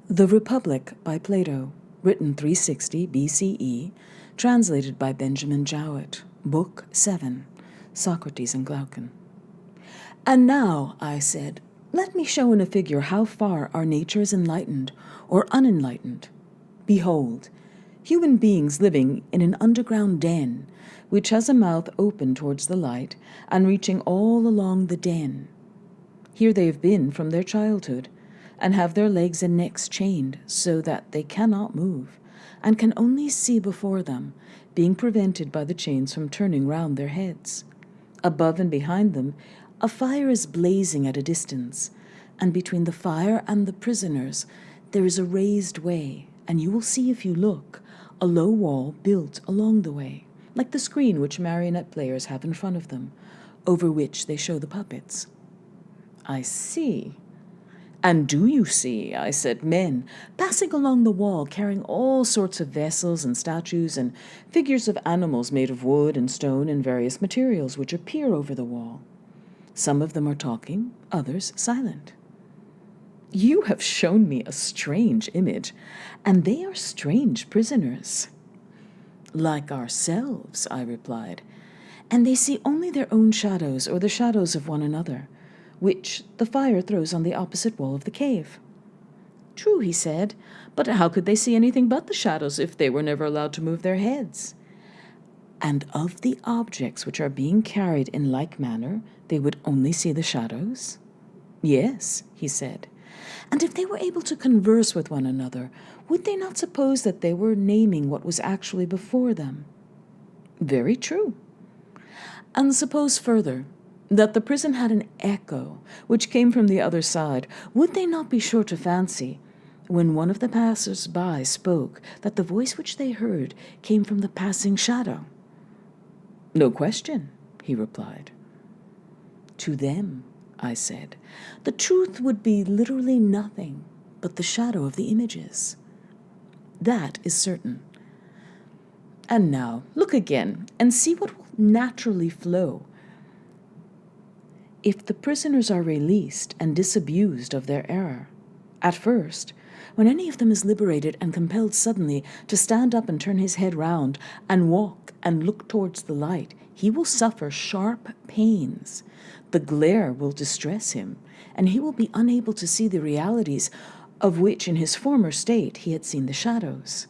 The Republic by Plato, written 360 BCE, translated by Benjamin Jowett, Book 7, Socrates and Glaucon. And now, I said, let me show in a figure how far our nature is enlightened or unenlightened. Behold, human beings living in an underground den, which has a mouth open towards the light and reaching all along the den. Here they have been from their childhood, and have their legs and necks chained so that they cannot move, and can only see before them, being prevented by the chains from turning round their heads. Above and behind them, a fire is blazing at a distance, and between the fire and the prisoners there is a raised way, and you will see if you look, a low wall built along the way, like the screen which marionette players have in front of them, over which they show the puppets. I see. And do you see, I said, men passing along the wall carrying all sorts of vessels and statues and figures of animals made of wood and stone and various materials which appear over the wall. Some of them are talking, others silent. You have shown me a strange image, and they are strange prisoners. Like ourselves, I replied, and they see only their own shadows or the shadows of one another, which the fire throws on the opposite wall of the cave. True, he said, but how could they see anything but the shadows if they were never allowed to move their heads? And of the objects which are being carried in like manner, they would only see the shadows? Yes, he said. And if they were able to converse with one another, would they not suppose that they were naming what was actually before them? Very true. And suppose further that the prison had an echo which came from the other side, would they not be sure to fancy, when one of the passers-by spoke, that the voice which they heard came from the passing shadow? No question, he replied. To them, I said, the truth would be literally nothing but the shadow of the images. That is certain. And now, look again, and see what will naturally flow if the prisoners are released and disabused of their error. At first, when any of them is liberated and compelled suddenly to stand up and turn his head round and walk and look towards the light, he will suffer sharp pains. The glare will distress him, and he will be unable to see the realities of which in his former state he had seen the shadows.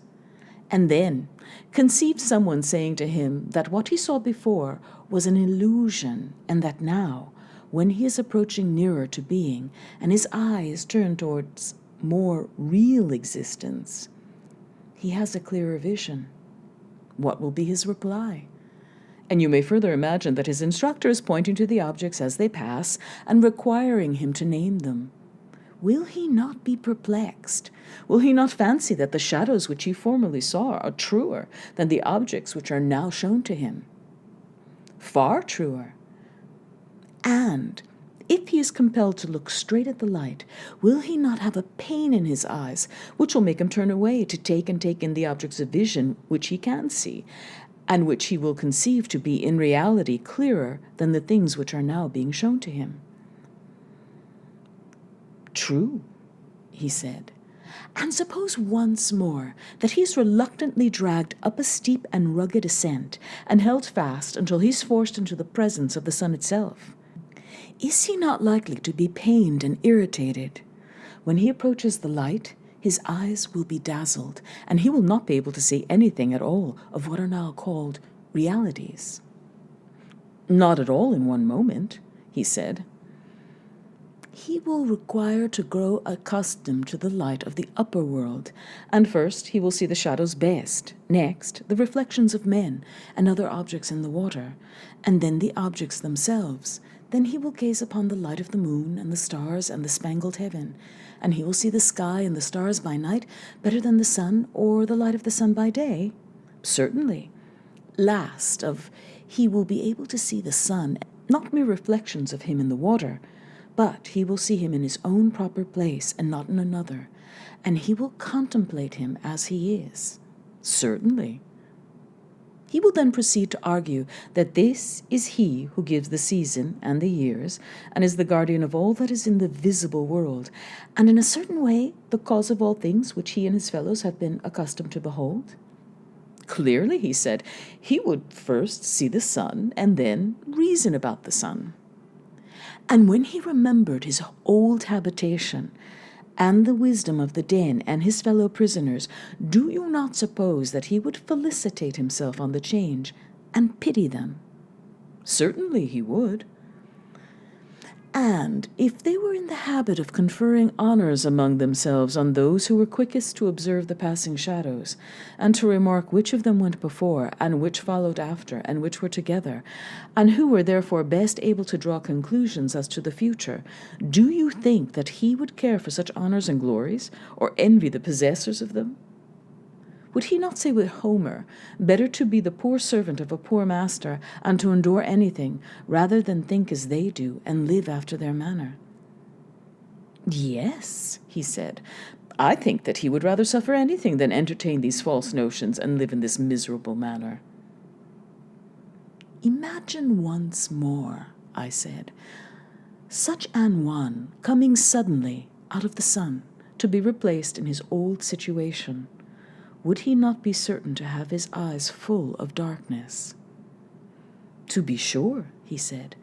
And then, conceive someone saying to him that what he saw before was an illusion, and that now, when he is approaching nearer to being, and his eyes turn towards more real existence, he has a clearer vision. What will be his reply? And you may further imagine that his instructor is pointing to the objects as they pass and requiring him to name them. Will he not be perplexed? Will he not fancy that the shadows which he formerly saw are truer than the objects which are now shown to him? Far truer. And if he is compelled to look straight at the light, will he not have a pain in his eyes, which will make him turn away to take in the objects of vision which he can see, and which he will conceive to be in reality clearer than the things which are now being shown to him? True, he said. And suppose once more that he is reluctantly dragged up a steep and rugged ascent and held fast until he is forced into the presence of the sun itself. Is he not likely to be pained and irritated? When he approaches the light, his eyes will be dazzled, and he will not be able to see anything at all of what are now called realities. Not at all in one moment, he said. He will require to grow accustomed to the light of the upper world, and first he will see the shadows best, next the reflections of men and other objects in the water, and then the objects themselves. Then he will gaze upon the light of the moon and the stars and the spangled heaven, and he will see the sky and the stars by night better than the sun or the light of the sun by day. Certainly. Last of, he will be able to see the sun, not mere reflections of him in the water, but he will see him in his own proper place and not in another, and he will contemplate him as he is. Certainly. He will then proceed to argue that this is he who gives the season and the years, and is the guardian of all that is in the visible world, and in a certain way the cause of all things which he and his fellows have been accustomed to behold. Clearly, he said, he would first see the sun and then reason about the sun. And when he remembered his old habitation and the wisdom of the den and his fellow prisoners, do you not suppose that he would felicitate himself on the change and pity them? Certainly he would. And if they were in the habit of conferring honors among themselves on those who were quickest to observe the passing shadows, and to remark which of them went before, and which followed after, and which were together, and who were therefore best able to draw conclusions as to the future, do you think that he would care for such honors and glories, or envy the possessors of them? Would he not say with Homer, better to be the poor servant of a poor master, and to endure anything, rather than think as they do, and live after their manner? Yes, he said, I think that he would rather suffer anything than entertain these false notions and live in this miserable manner. Imagine once more, I said, such an one coming suddenly out of the sun to be replaced in his old situation. Would he not be certain to have his eyes full of darkness? To be sure, he said,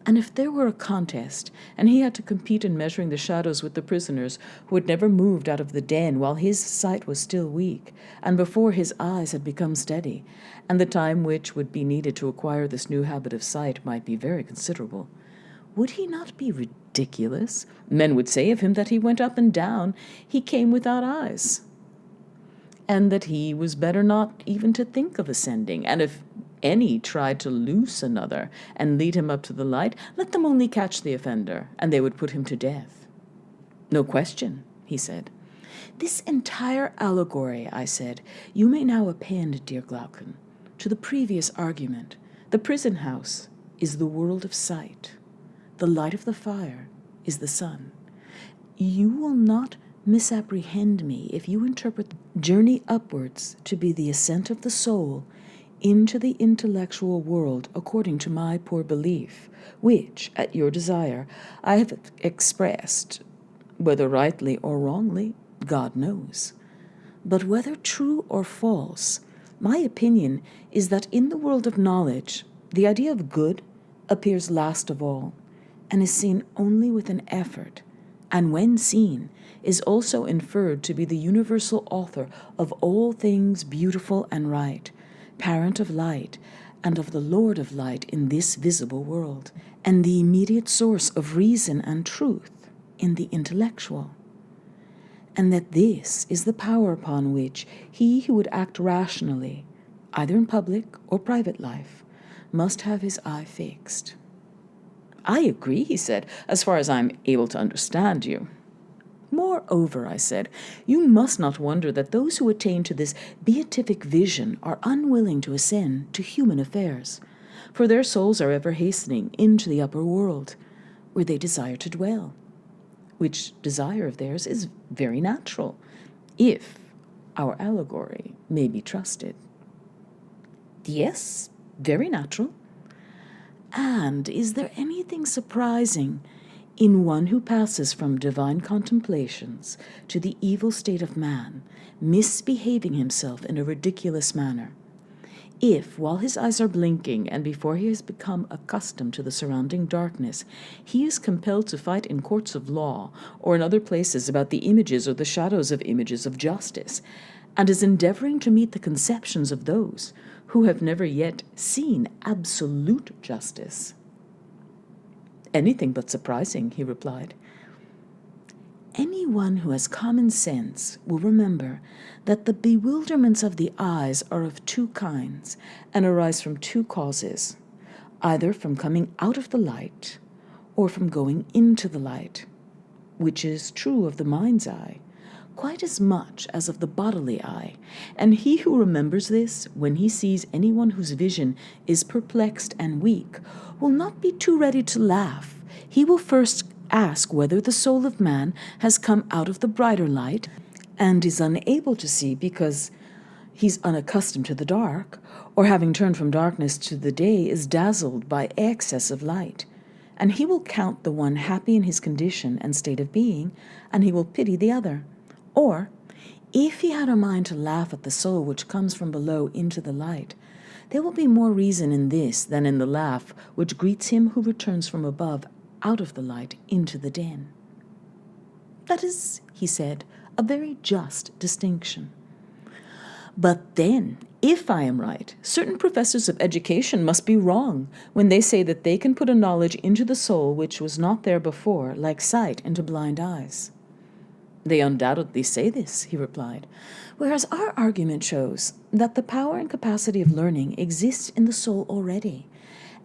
and if there were a contest, and he had to compete in measuring the shadows with the prisoners who had never moved out of the den while his sight was still weak, and before his eyes had become steady, and the time which would be needed to acquire this new habit of sight might be very considerable, would he not be ridiculous? Men would say of him that he went up and down, he came without eyes, and that he was better not even to think of ascending, and if any tried to loose another and lead him up to the light, let them only catch the offender, and they would put him to death. No question, he said. This entire allegory, I said, you may now append, dear Glaucon, to the previous argument. The prison house is the world of sight. The light of the fire is the sun. You will not misapprehend me if you interpret journey upwards to be the ascent of the soul into the intellectual world according to my poor belief, which, at your desire, I have expressed, whether rightly or wrongly, God knows. But whether true or false, my opinion is that in the world of knowledge, the idea of good appears last of all, and is seen only with an effort, and when seen, is also inferred to be the universal author of all things beautiful and right, parent of light, and of the Lord of light in this visible world, and the immediate source of reason and truth in the intellectual, and that this is the power upon which he who would act rationally, either in public or private life, must have his eye fixed. I agree, he said, as far as I am able to understand you. Moreover, I said, you must not wonder that those who attain to this beatific vision are unwilling to ascend to human affairs, for their souls are ever hastening into the upper world, where they desire to dwell, which desire of theirs is very natural, if our allegory may be trusted. Yes, very natural. And is there anything surprising in one who passes from divine contemplations to the evil state of man, misbehaving himself in a ridiculous manner, if, while his eyes are blinking and before he has become accustomed to the surrounding darkness, he is compelled to fight in courts of law or in other places about the images or the shadows of images of justice, and is endeavoring to meet the conceptions of those who have never yet seen absolute justice? Anything but surprising, he replied. Anyone who has common sense will remember that the bewilderments of the eyes are of two kinds and arise from two causes, either from coming out of the light or from going into the light, which is true of the mind's eye quite as much as of the bodily eye, and he who remembers this when he sees anyone whose vision is perplexed and weak will not be too ready to laugh. He will first ask whether the soul of man has come out of the brighter light and is unable to see because he's unaccustomed to the dark, or having turned from darkness to the day is dazzled by excess of light. And he will count the one happy in his condition and state of being, and he will pity the other. Or, if he had a mind to laugh at the soul which comes from below into the light, there will be more reason in this than in the laugh which greets him who returns from above out of the light into the den. That is, he said, a very just distinction. But then, if I am right, certain professors of education must be wrong when they say that they can put a knowledge into the soul which was not there before, like sight into blind eyes. They undoubtedly say this, he replied, whereas our argument shows that the power and capacity of learning exists in the soul already,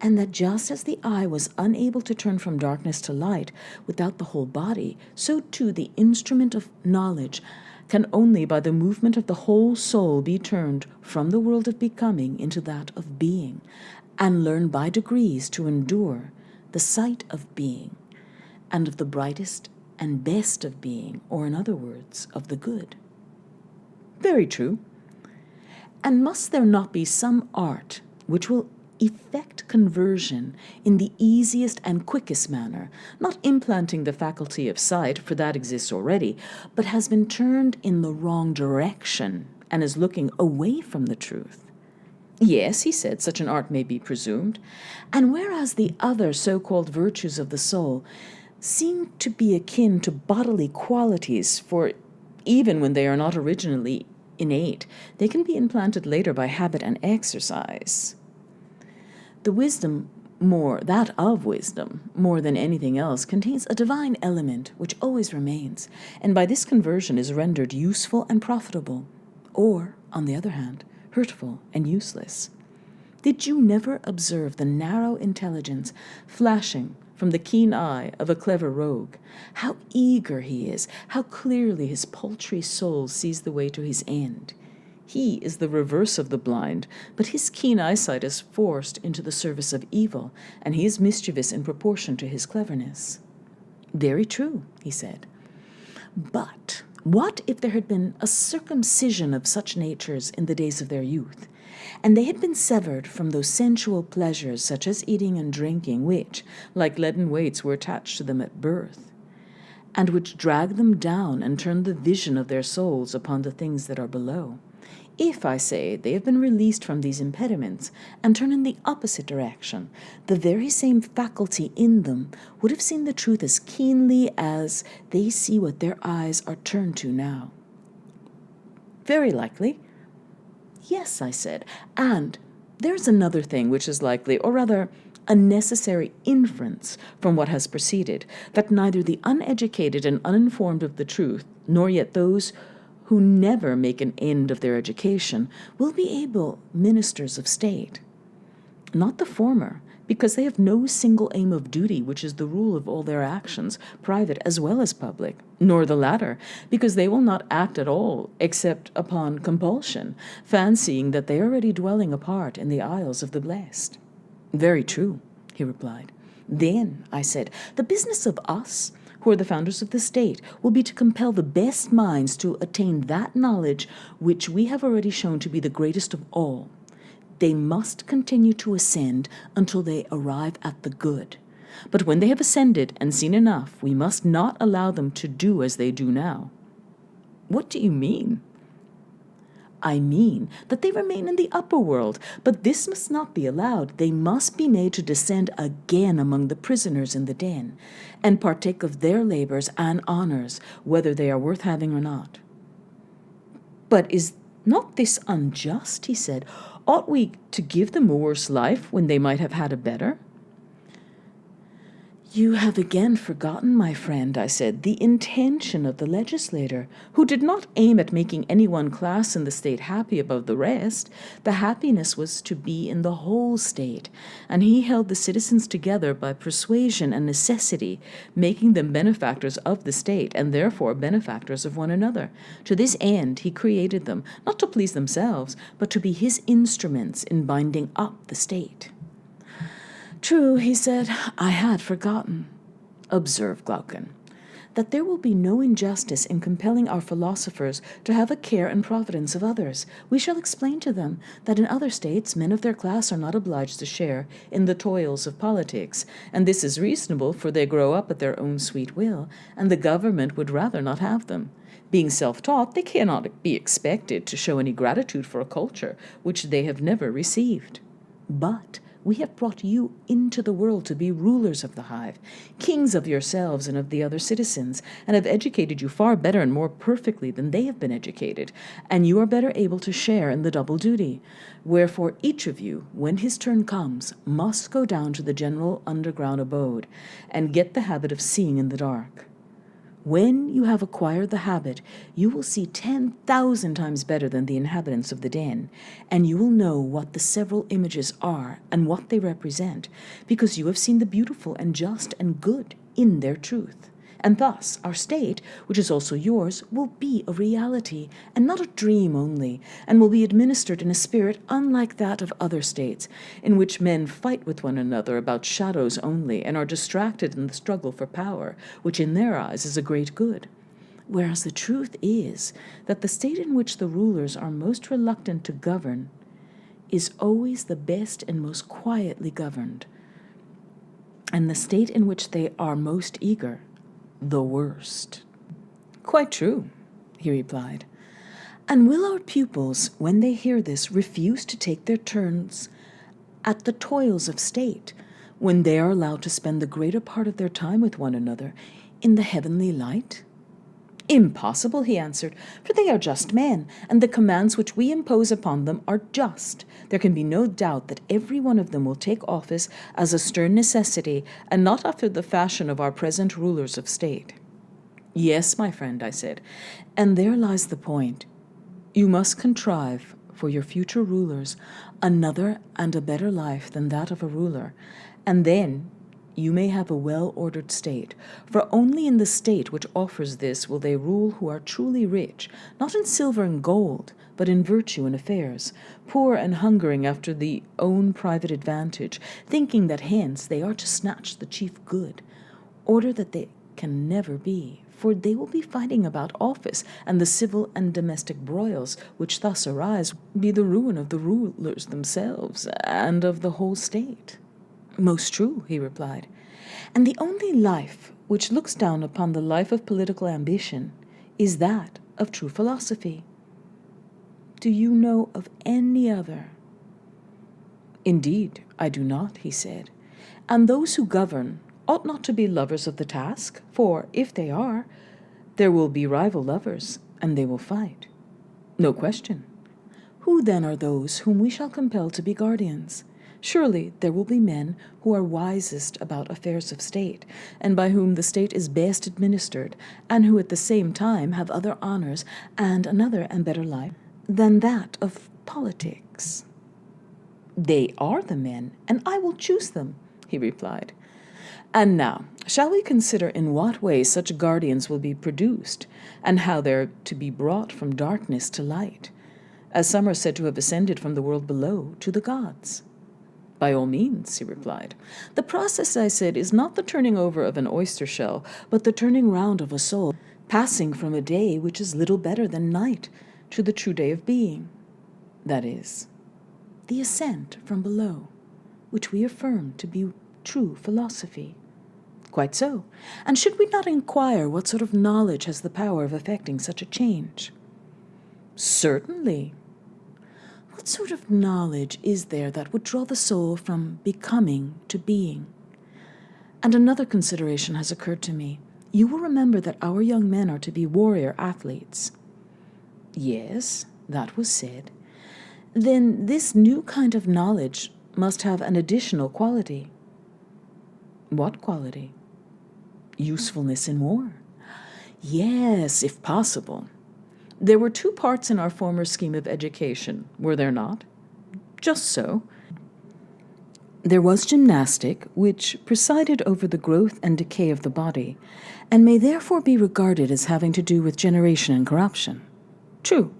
and that just as the eye was unable to turn from darkness to light without the whole body, so too the instrument of knowledge can only by the movement of the whole soul be turned from the world of becoming into that of being, and learn by degrees to endure the sight of being, and of the brightest and best of being, or in other words, of the good. Very true. And must there not be some art which will effect conversion in the easiest and quickest manner, not implanting the faculty of sight, for that exists already, but has been turned in the wrong direction and is looking away from the truth? Yes, he said, such an art may be presumed. And whereas the other so-called virtues of the soul seem to be akin to bodily qualities, for even when they are not originally innate, they can be implanted later by habit and exercise. That of wisdom, more than anything else, contains a divine element which always remains, and by this conversion is rendered useful and profitable, or, on the other hand, hurtful and useless. Did you never observe the narrow intelligence flashing from the keen eye of a clever rogue? How eager he is, how clearly his paltry soul sees the way to his end. He is the reverse of the blind, but his keen eyesight is forced into the service of evil, and he is mischievous in proportion to his cleverness. Very true, he said. But what if there had been a circumcision of such natures in the days of their youth, and they had been severed from those sensual pleasures such as eating and drinking, which, like leaden weights, were attached to them at birth, and which drag them down and turn the vision of their souls upon the things that are below? If, I say, they have been released from these impediments and turn in the opposite direction, the very same faculty in them would have seen the truth as keenly as they see what their eyes are turned to now. Very likely. Yes, I said, and there's another thing which is likely, or rather a necessary inference from what has preceded, that neither the uneducated and uninformed of the truth, nor yet those who never make an end of their education, will be able ministers of state. Not the former, because they have no single aim of duty which is the rule of all their actions, private as well as public, nor the latter, because they will not act at all except upon compulsion, fancying that they are already dwelling apart in the isles of the blessed. Very true, he replied. Then, I said, the business of us, who are the founders of the state, will be to compel the best minds to attain that knowledge which we have already shown to be the greatest of all. They must continue to ascend until they arrive at the good. But when they have ascended and seen enough, we must not allow them to do as they do now. What do you mean? I mean that they remain in the upper world, but this must not be allowed. They must be made to descend again among the prisoners in the den, and partake of their labors and honors, whether they are worth having or not. But is not this unjust, he said. Ought we to give them a worse life when they might have had a better? You have again forgotten, my friend, I said, the intention of the legislator, who did not aim at making any one class in the state happy above the rest. The happiness was to be in the whole state, and he held the citizens together by persuasion and necessity, making them benefactors of the state, and therefore benefactors of one another. To this end he created them, not to please themselves, but to be his instruments in binding up the state. True, he said, I had forgotten. Observe, Glaucon, that there will be no injustice in compelling our philosophers to have a care and providence of others. We shall explain to them that in other states men of their class are not obliged to share in the toils of politics, and this is reasonable, for they grow up at their own sweet will, and the government would rather not have them. Being self-taught, they cannot be expected to show any gratitude for a culture which they have never received. But we have brought you into the world to be rulers of the hive, kings of yourselves and of the other citizens, and have educated you far better and more perfectly than they have been educated, and you are better able to share in the double duty. Wherefore each of you, when his turn comes, must go down to the general underground abode, and get the habit of seeing in the dark. When you have acquired the habit, you will see 10,000 times better than the inhabitants of the den, and you will know what the several images are and what they represent, because you have seen the beautiful and just and good in their truth. And thus our state, which is also yours, will be a reality, and not a dream only, and will be administered in a spirit unlike that of other states, in which men fight with one another about shadows only, and are distracted in the struggle for power, which in their eyes is a great good. Whereas the truth is that the state in which the rulers are most reluctant to govern is always the best and most quietly governed, and the state in which they are most eager, the worst. Quite true, he replied. And will our pupils, when they hear this, refuse to take their turns at the toils of state, when they are allowed to spend the greater part of their time with one another in the heavenly light? Impossible, he answered, for they are just men, and the commands which we impose upon them are just. There can be no doubt that every one of them will take office as a stern necessity, and not after the fashion of our present rulers of state. Yes, my friend, I said, and there lies the point. You must contrive for your future rulers another and a better life than that of a ruler, and then you may have a well-ordered state, for only in the state which offers this will they rule who are truly rich, not in silver and gold, but in virtue and affairs, poor and hungering after the own private advantage, thinking that hence they are to snatch the chief good, order that they can never be, for they will be fighting about office, and the civil and domestic broils which thus arise be the ruin of the rulers themselves and of the whole state. Most true, he replied. And the only life which looks down upon the life of political ambition is that of true philosophy. Do you know of any other? Indeed, I do not, he said. And those who govern ought not to be lovers of the task, for if they are, there will be rival lovers, and they will fight. No question. Who then are those whom we shall compel to be guardians? Surely there will be men who are wisest about affairs of state, and by whom the state is best administered, and who at the same time have other honors and another and better life than that of politics. They are the men, and I will choose them, he replied. And now, shall we consider in what way such guardians will be produced, and how they are to be brought from darkness to light, as some are said to have ascended from the world below to the gods? By all means, he replied. The process, I said, is not the turning over of an oyster shell, but the turning round of a soul, passing from a day which is little better than night to the true day of being. That is, the ascent from below, which we affirm to be true philosophy. Quite so. And should we not inquire what sort of knowledge has the power of effecting such a change? Certainly. What sort of knowledge is there that would draw the soul from becoming to being? And another consideration has occurred to me. You will remember that our young men are to be warrior athletes. Yes, that was said. Then this new kind of knowledge must have an additional quality. What quality? Usefulness in war. Yes, if possible. There were two parts in our former scheme of education, were there not? Just so. There was gymnastic, which presided over the growth and decay of the body, and may therefore be regarded as having to do with generation and corruption. True.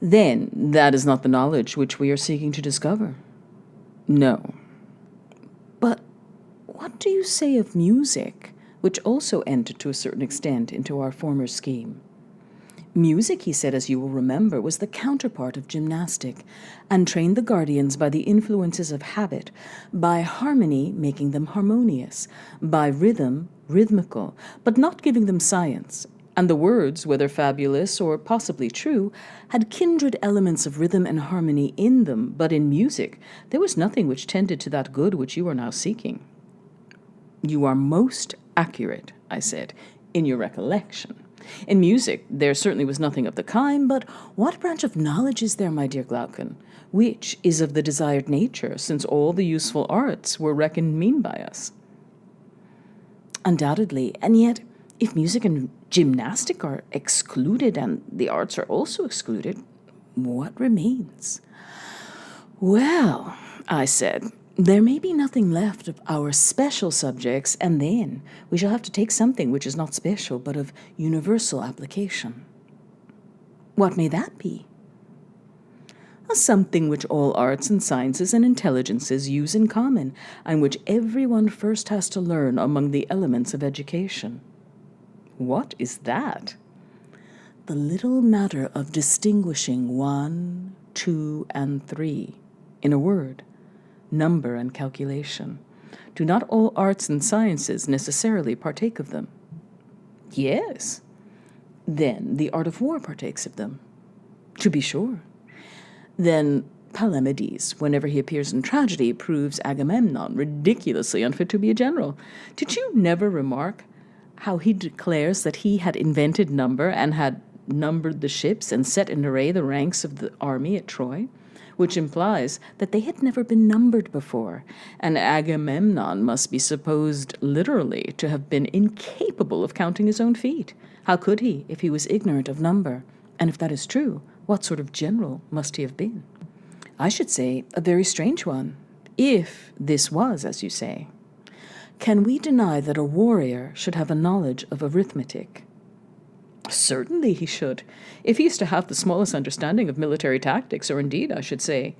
Then that is not the knowledge which we are seeking to discover. No. But what do you say of music, which also entered to a certain extent into our former scheme. Music, he said, as you will remember, was the counterpart of gymnastic, and trained the guardians by the influences of habit, by harmony making them harmonious, by rhythm rhythmical, but not giving them science. And the words, whether fabulous or possibly true, had kindred elements of rhythm and harmony in them, but in music there was nothing which tended to that good which you are now seeking. You are most accurate, I said, in your recollection. In music, there certainly was nothing of the kind, but what branch of knowledge is there, my dear Glaucon, which is of the desired nature, since all the useful arts were reckoned mean by us? Undoubtedly, and yet, if music and gymnastic are excluded and the arts are also excluded, what remains? Well, I said, there may be nothing left of our special subjects, and then we shall have to take something which is not special, but of universal application. What may that be? Something which all arts and sciences and intelligences use in common, and which everyone first has to learn among the elements of education. What is that? The little matter of distinguishing 1, 2, and 3. In a word, number and calculation. Do not all arts and sciences necessarily partake of them? Yes. Then the art of war partakes of them? To be sure. Then Palamedes, whenever he appears in tragedy, proves Agamemnon ridiculously unfit to be a general. Did you never remark how he declares that he had invented number and had numbered the ships and set in array the ranks of the army at Troy? Which implies that they had never been numbered before, and Agamemnon must be supposed literally to have been incapable of counting his own feet. How could he, if he was ignorant of number? And if that is true, what sort of general must he have been? I should say a very strange one, if this was as you say. Can we deny that a warrior should have a knowledge of arithmetic? Certainly he should, if he is to have the smallest understanding of military tactics, or indeed, I should say,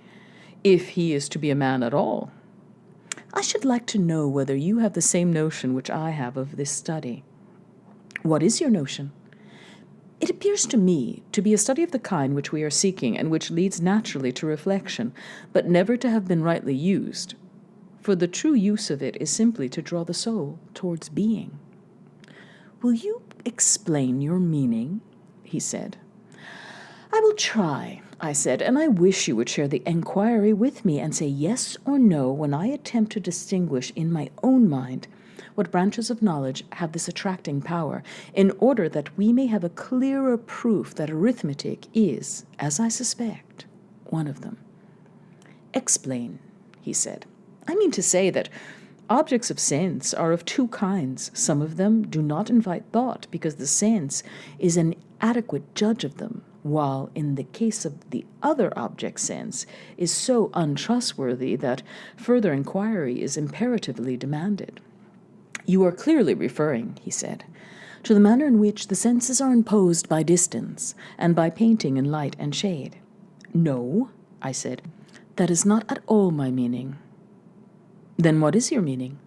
if he is to be a man at all. I should like to know whether you have the same notion which I have of this study. What is your notion? It appears to me to be a study of the kind which we are seeking, and which leads naturally to reflection, but never to have been rightly used. For the true use of it is simply to draw the soul towards being. Will you explain your meaning? He said. I will try, I said, and I wish you would share the enquiry with me and say yes or no when I attempt to distinguish in my own mind what branches of knowledge have this attracting power, in order that we may have a clearer proof that arithmetic is, as I suspect, one of them. Explain, he said. I mean to say that objects of sense are of two kinds. Some of them do not invite thought, because the sense is an adequate judge of them, while in the case of the other object, sense is so untrustworthy that further inquiry is imperatively demanded. You are clearly referring, he said, to the manner in which the senses are imposed by distance, and by painting in light and shade. No, I said, that is not at all my meaning. Then what is your meaning?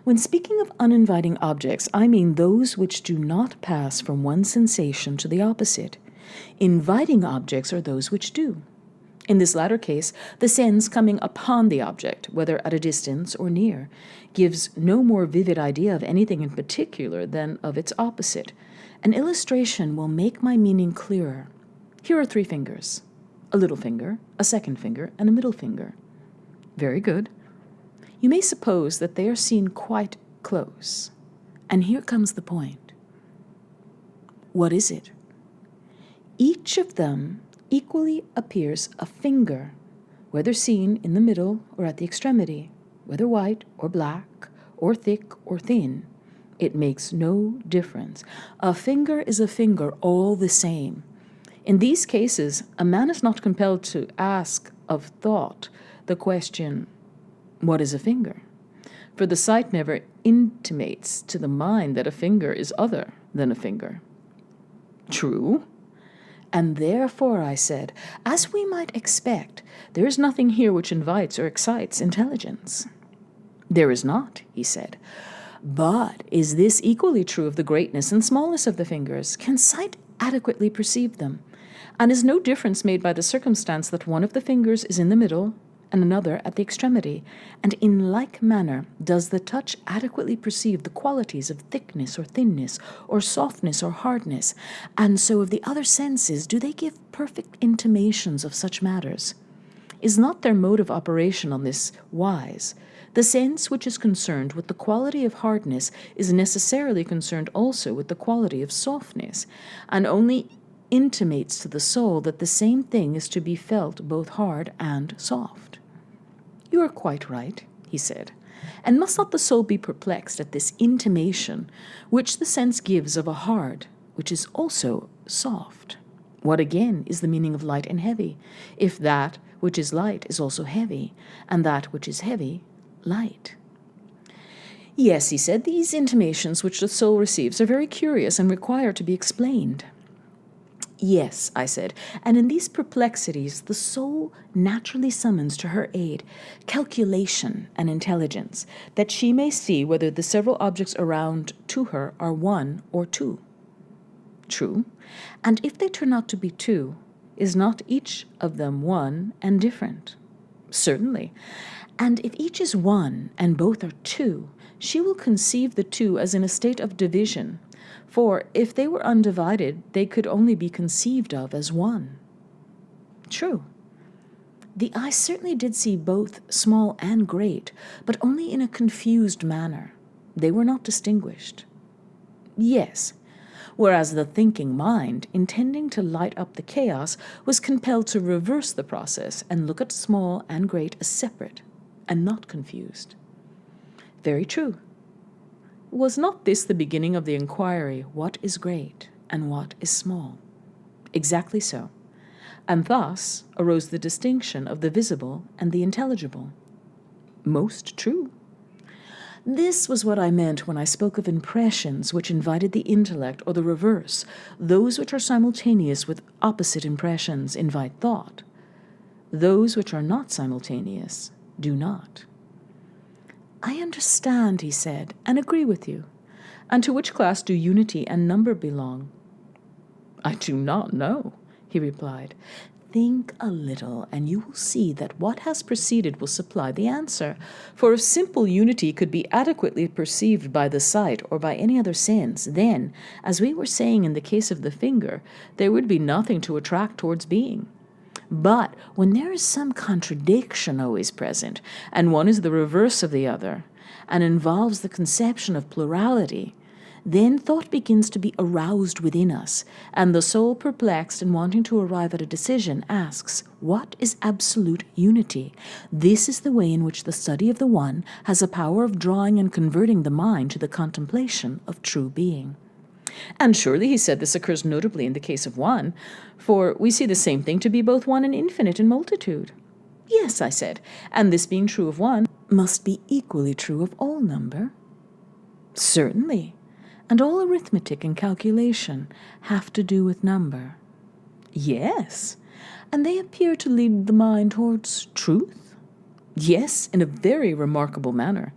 When speaking of uninviting objects, I mean those which do not pass from one sensation to the opposite. Inviting objects are those which do. In this latter case, the sense coming upon the object, whether at a distance or near, gives no more vivid idea of anything in particular than of its opposite. An illustration will make my meaning clearer. Here are 3 fingers, a little finger, a second finger, and a middle finger. Very good. You may suppose that they are seen quite close. And here comes the point. What is it? Each of them equally appears a finger, whether seen in the middle or at the extremity, whether white or black, or thick or thin. It makes no difference. A finger is a finger all the same. In these cases, a man is not compelled to ask of thought the question, what is a finger? For the sight never intimates to the mind that a finger is other than a finger. True. And therefore, I said, as we might expect, there is nothing here which invites or excites intelligence. There is not, he said, But is this equally true of the greatness and smallness of the fingers? Can sight adequately perceive them? And is no difference made by the circumstance that one of the fingers is in the middle and another at the extremity? And in like manner does the touch adequately perceive the qualities of thickness or thinness, or softness or hardness? And so of the other senses, do they give perfect intimations of such matters? Is not their mode of operation on this wise? The sense which is concerned with the quality of hardness is necessarily concerned also with the quality of softness, and only intimates to the soul that the same thing is to be felt both hard and soft. You are quite right, he said. And must not the soul be perplexed at this intimation which the sense gives of a hard, which is also soft? What again is the meaning of light and heavy, if that which is light is also heavy, and that which is heavy light? Yes, he said, these intimations which the soul receives are very curious and require to be explained. Yes, I said, and in these perplexities the soul naturally summons to her aid calculation and intelligence, that she may see whether the several objects around to her are one or two. True. And if they turn out to be two, is not each of them one and different? Certainly. And if each is one and both are two, she will conceive the two as in a state of division, for if they were undivided, they could only be conceived of as one. True. The eye certainly did see both small and great, but only in a confused manner. They were not distinguished. Yes, whereas the thinking mind, intending to light up the chaos, was compelled to reverse the process and look at small and great as separate and not confused. Very true. Was not this the beginning of the inquiry, what is great and what is small? Exactly so. And thus arose the distinction of the visible and the intelligible. Most true. This was what I meant when I spoke of impressions which invited the intellect, or the reverse. Those which are simultaneous with opposite impressions invite thought. Those which are not simultaneous do not. I understand, he said, and agree with you. And to which class do unity and number belong? I do not know, he replied. Think a little, and you will see that what has preceded will supply the answer. For if simple unity could be adequately perceived by the sight or by any other sense, then, as we were saying in the case of the finger, there would be nothing to attract towards being. But when there is some contradiction always present, and one is the reverse of the other, and involves the conception of plurality, then thought begins to be aroused within us, and the soul, perplexed and wanting to arrive at a decision, asks, what is absolute unity? This is the way in which the study of the one has a power of drawing and converting the mind to the contemplation of true being. And surely, he said, this occurs notably in the case of one, for we see the same thing to be both one and infinite in multitude. Yes, I said, and this being true of one must be equally true of all number. Certainly, and all arithmetic and calculation have to do with number. Yes, and they appear to lead the mind towards truth. Yes, in a very remarkable manner.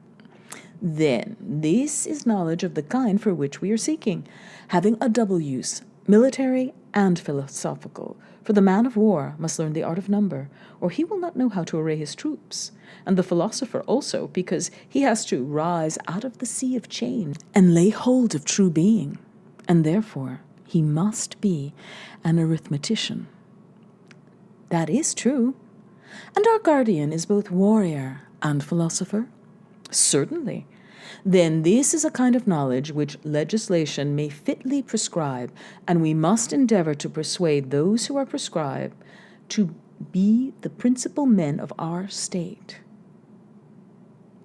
Then this is knowledge of the kind for which we are seeking, having a double use, military and philosophical. For the man of war must learn the art of number, or he will not know how to array his troops, and the philosopher also, because he has to rise out of the sea of change and lay hold of true being, and therefore he must be an arithmetician. That is true. And our guardian is both warrior and philosopher? Certainly. Then this is a kind of knowledge which legislation may fitly prescribe, and we must endeavor to persuade those who are prescribed to be the principal men of our state,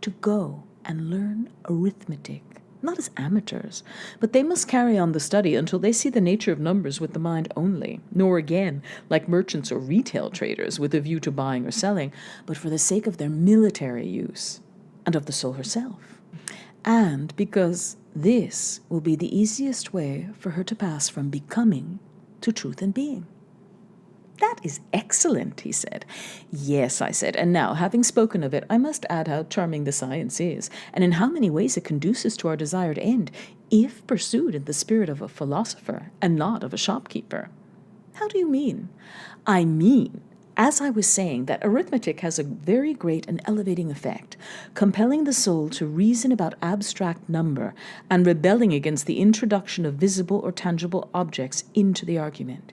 to go and learn arithmetic, not as amateurs, but they must carry on the study until they see the nature of numbers with the mind only, nor again like merchants or retail traders with a view to buying or selling, but for the sake of their military use and of the soul herself, and because this will be the easiest way for her to pass from becoming to truth and being. That is excellent, he said. Yes, I said, and now, having spoken of it, I must add how charming the science is, and in how many ways it conduces to our desired end, if pursued in the spirit of a philosopher and not of a shopkeeper. How do you mean? I mean, as I was saying, that arithmetic has a very great and elevating effect, compelling the soul to reason about abstract number and rebelling against the introduction of visible or tangible objects into the argument.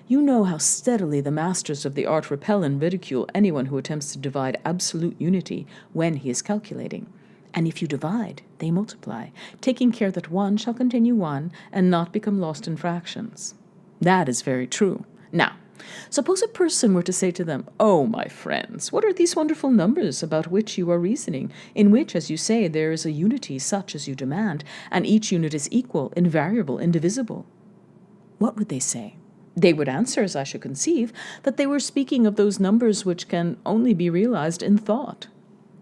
You know how steadily the masters of the art repel and ridicule anyone who attempts to divide absolute unity when he is calculating. And if you divide, they multiply, taking care that one shall continue one and not become lost in fractions. That is very true. Now, suppose a person were to say to them, "Oh, my friends, what are these wonderful numbers about which you are reasoning, in which, as you say, there is a unity such as you demand, and each unit is equal, invariable, indivisible?" What would they say? They would answer, as I should conceive, that they were speaking of those numbers which can only be realized in thought.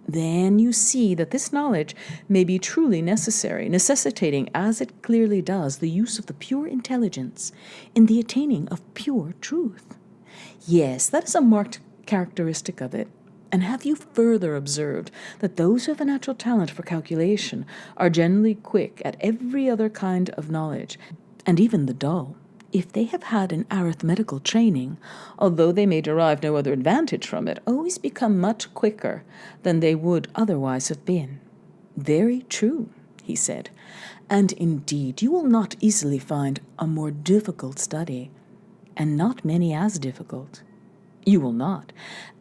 Then you see that this knowledge may be truly necessary, necessitating, as it clearly does, the use of the pure intelligence in the attaining of pure truth. Yes, that is a marked characteristic of it. And have you further observed that those who have a natural talent for calculation are generally quick at every other kind of knowledge, and even the dull, if they have had an arithmetical training, although they may derive no other advantage from it, always become much quicker than they would otherwise have been? Very true, he said, and indeed you will not easily find a more difficult study, and not many as difficult. You will not,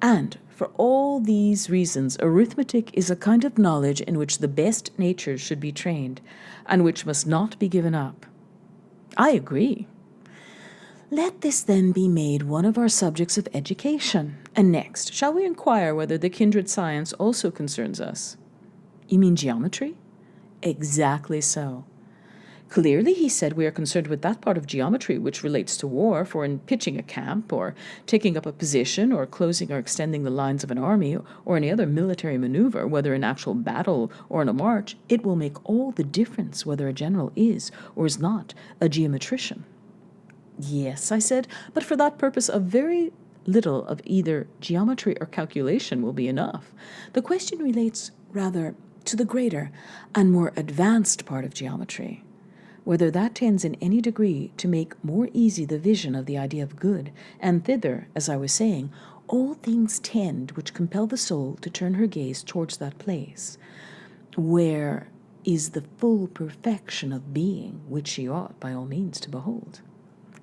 and for all these reasons arithmetic is a kind of knowledge in which the best natures should be trained, and which must not be given up. I agree. Let this then be made one of our subjects of education. And next, shall we inquire whether the kindred science also concerns us? You mean geometry? Exactly so. Clearly, he said, we are concerned with that part of geometry which relates to war, for in pitching a camp, or taking up a position, or closing or extending the lines of an army, or any other military maneuver, whether in actual battle or in a march, it will make all the difference whether a general is or is not a geometrician. Yes, I said, but for that purpose a very little of either geometry or calculation will be enough. The question relates rather to the greater and more advanced part of geometry, whether that tends in any degree to make more easy the vision of the idea of good, and thither, as I was saying, all things tend which compel the soul to turn her gaze towards that place, where is the full perfection of being, which she ought by all means to behold.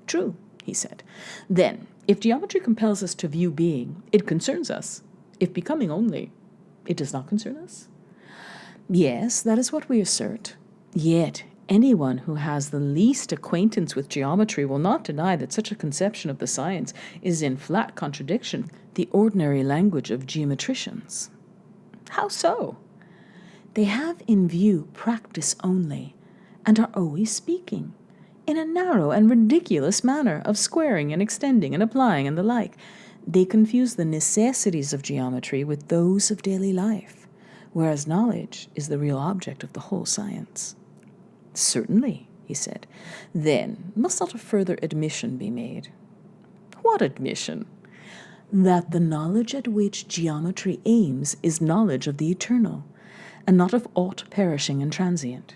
True, he said. Then, if geometry compels us to view being, it concerns us. If becoming only, it does not concern us? Yes, that is what we assert. Yet, anyone who has the least acquaintance with geometry will not deny that such a conception of the science is in flat contradiction with the ordinary language of geometricians. How so? They have in view practice only, and are always speaking in a narrow and ridiculous manner of squaring and extending and applying and the like. They confuse the necessities of geometry with those of daily life, whereas knowledge is the real object of the whole science. Certainly, he said. Then must not a further admission be made? What admission? That the knowledge at which geometry aims is knowledge of the eternal, and not of aught perishing and transient.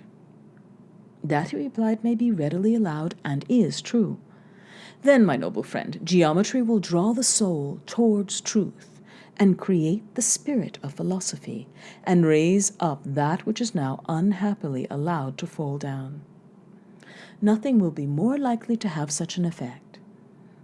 That, he replied, may be readily allowed, and is true. Then, my noble friend, geometry will draw the soul towards truth, and create the spirit of philosophy, and raise up that which is now unhappily allowed to fall down. Nothing will be more likely to have such an effect.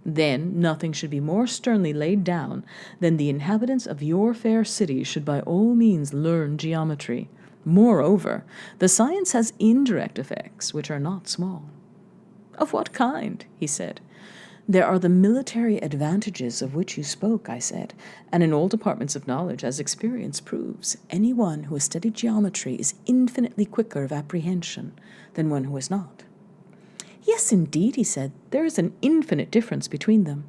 Then nothing should be more sternly laid down than the inhabitants of your fair city should by all means learn geometry. Moreover, the science has indirect effects which are not small. Of what kind? He said. There are the military advantages of which you spoke, I said, and in all departments of knowledge, as experience proves, anyone who has studied geometry is infinitely quicker of apprehension than one who has not. Yes, indeed, he said, there is an infinite difference between them.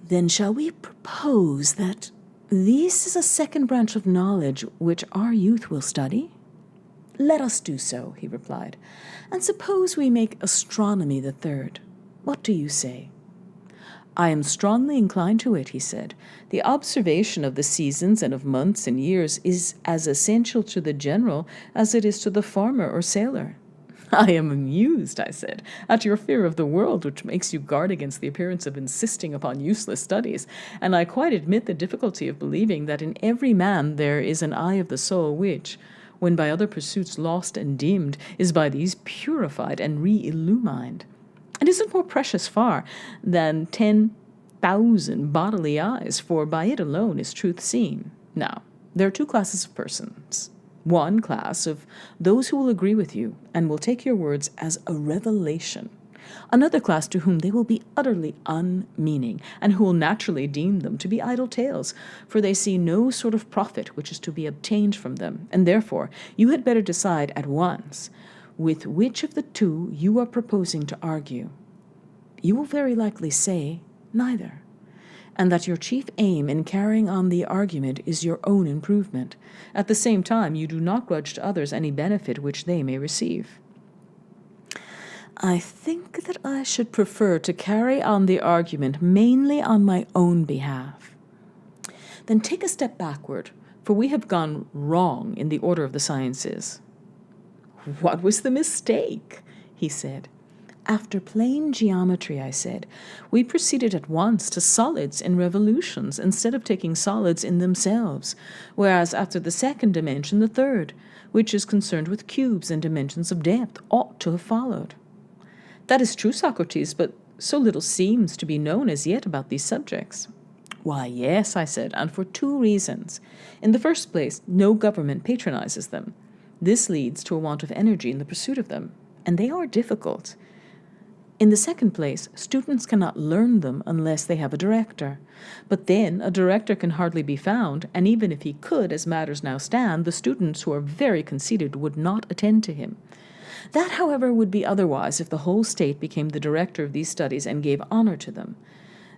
Then shall we propose that this is a second branch of knowledge which our youth will study? Let us do so, he replied, and suppose we make astronomy the third. What do you say? I am strongly inclined to it, he said. The observation of the seasons and of months and years is as essential to the general as it is to the farmer or sailor. I am amused, I said, at your fear of the world, which makes you guard against the appearance of insisting upon useless studies, and I quite admit the difficulty of believing that in every man there is an eye of the soul which, when by other pursuits lost and dimmed, is by these purified and re-illumined. It isn't more precious far than 10,000 bodily eyes, for by it alone is truth seen. Now, there are two classes of persons. One class of those who will agree with you and will take your words as a revelation. Another class to whom they will be utterly unmeaning, and who will naturally deem them to be idle tales, for they see no sort of profit which is to be obtained from them, and therefore you had better decide at once with which of the two you are proposing to argue. You will very likely say neither, and that your chief aim in carrying on the argument is your own improvement. At the same time, you do not grudge to others any benefit which they may receive. I think that I should prefer to carry on the argument mainly on my own behalf. Then take a step backward, for we have gone wrong in the order of the sciences. What was the mistake? He said. After plane geometry, I said, we proceeded at once to solids and revolutions instead of taking solids in themselves, whereas after the second dimension, the third, which is concerned with cubes and dimensions of depth, ought to have followed. That is true, Socrates, but so little seems to be known as yet about these subjects. Why, yes, I said, and for two reasons. In the first place, no government patronizes them. This leads to a want of energy in the pursuit of them, and they are difficult. In the second place, students cannot learn them unless they have a director. But then a director can hardly be found, and even if he could, as matters now stand, the students who are very conceited would not attend to him. That, however, would be otherwise if the whole state became the director of these studies and gave honor to them.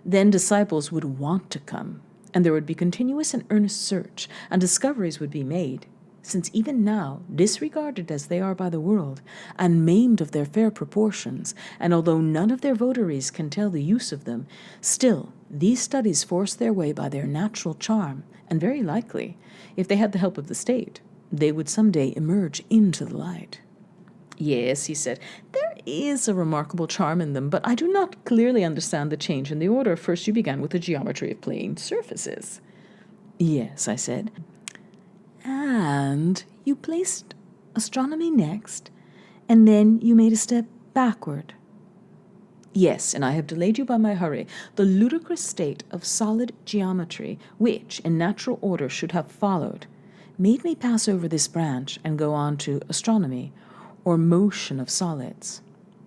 Then disciples would want to come, and there would be continuous and earnest search, and discoveries would be made. Since even now, disregarded as they are by the world, and maimed of their fair proportions, and although none of their votaries can tell the use of them, still these studies force their way by their natural charm, and very likely, if they had the help of the state, they would some day emerge into the light. Yes, he said, there is a remarkable charm in them, but I do not clearly understand the change in the order. First you began with the geometry of plane surfaces. Yes, I said. And you placed astronomy next, and then you made a step backward. Yes, and I have delayed you by my hurry. The ludicrous state of solid geometry, which in natural order should have followed, made me pass over this branch and go on to astronomy, or motion of solids.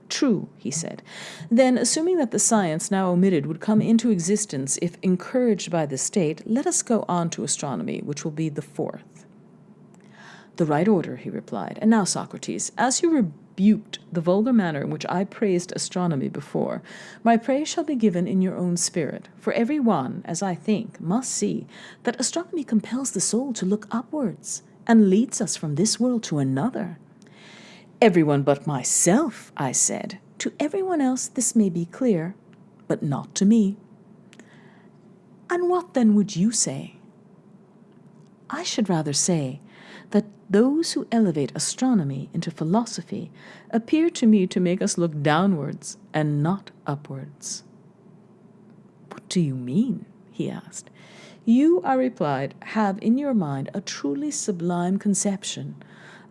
True, he said. Then, assuming that the science now omitted would come into existence if encouraged by the state, let us go on to astronomy, which will be the fourth. The right order, he replied. And now, Socrates, as you rebuked the vulgar manner in which I praised astronomy before, my praise shall be given in your own spirit, for every one, as I think, must see that astronomy compels the soul to look upwards, and leads us from this world to another. Everyone but myself, I said. To everyone else this may be clear, but not to me. And what then would you say? I should rather say that those who elevate astronomy into philosophy appear to me to make us look downwards and not upwards. What do you mean? He asked. You, I replied, have in your mind a truly sublime conception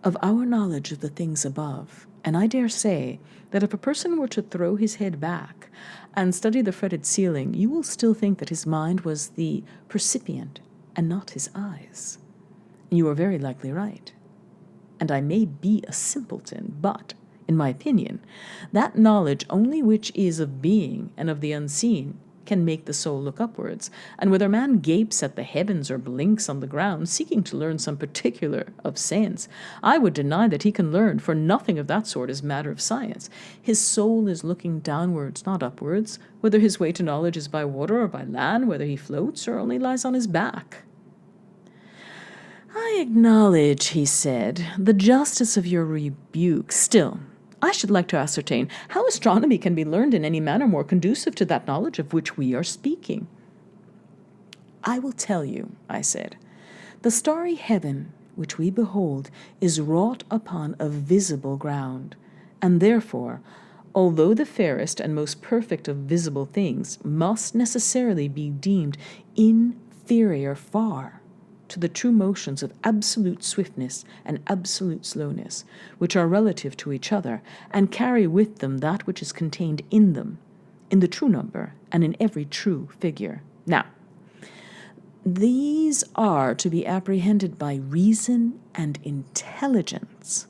of our knowledge of the things above, and I dare say that if a person were to throw his head back and study the fretted ceiling, you will still think that his mind was the percipient and not his eyes. You are very likely right. And I may be a simpleton, but, in my opinion, that knowledge only which is of being and of the unseen can make the soul look upwards, and whether man gapes at the heavens or blinks on the ground, seeking to learn some particular of sense, I would deny that he can learn, for nothing of that sort is matter of science. His soul is looking downwards, not upwards, whether his way to knowledge is by water or by land, whether he floats or only lies on his back. I acknowledge, he said, the justice of your rebuke. Still, I should like to ascertain how astronomy can be learned in any manner more conducive to that knowledge of which we are speaking. I will tell you, I said. The starry heaven which we behold is wrought upon a visible ground, and therefore, although the fairest and most perfect of visible things must necessarily be deemed inferior far to the true motions of absolute swiftness and absolute slowness, which are relative to each other, and carry with them that which is contained in them, in the true number, and in every true figure. Now, these are to be apprehended by reason and intelligence,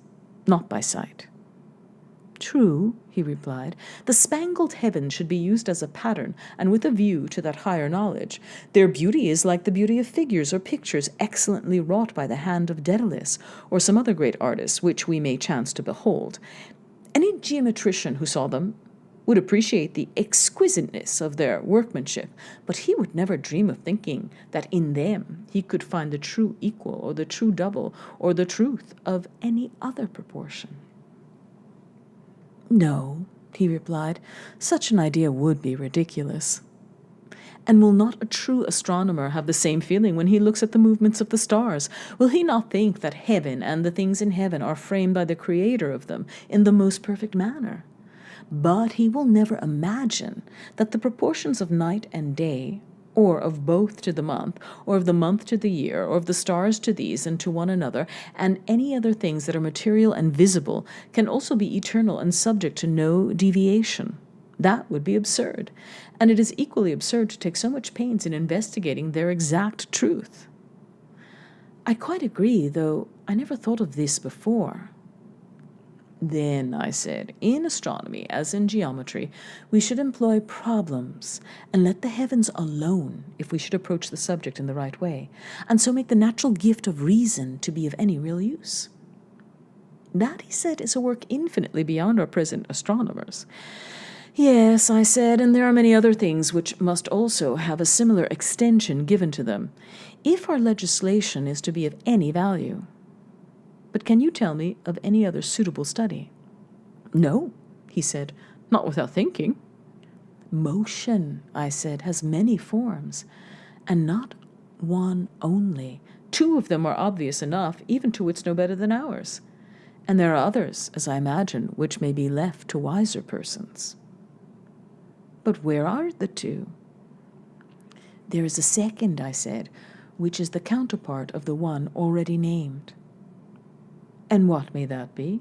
not by sight. True, he replied, the spangled heaven should be used as a pattern, and with a view to that higher knowledge. Their beauty is like the beauty of figures or pictures excellently wrought by the hand of Daedalus, or some other great artist, which we may chance to behold. Any geometrician who saw them would appreciate the exquisiteness of their workmanship, but he would never dream of thinking that in them he could find the true equal, or the true double, or the truth of any other proportion. No, he replied, such an idea would be ridiculous. And will not a true astronomer have the same feeling when he looks at the movements of the stars? Will he not think that heaven and the things in heaven are framed by the Creator of them in the most perfect manner? But he will never imagine that the proportions of night and day, or of both to the month, or of the month to the year, or of the stars to these and to one another, and any other things that are material and visible, can also be eternal and subject to no deviation. That would be absurd, and it is equally absurd to take so much pains in investigating their exact truth. I quite agree, though I never thought of this before. Then, I said, in astronomy, as in geometry, we should employ problems, and let the heavens alone if we should approach the subject in the right way, and so make the natural gift of reason to be of any real use. That, he said, is a work infinitely beyond our present astronomers. Yes, I said, and there are many other things which must also have a similar extension given to them, if our legislation is to be of any value. But can you tell me of any other suitable study? No, he said, not without thinking. Motion, I said, has many forms, and not one only. 2 of them are obvious enough, even to wits no better than ours. And there are others, as I imagine, which may be left to wiser persons. But where are the 2? There is a second, I said, which is the counterpart of the one already named. And what may that be?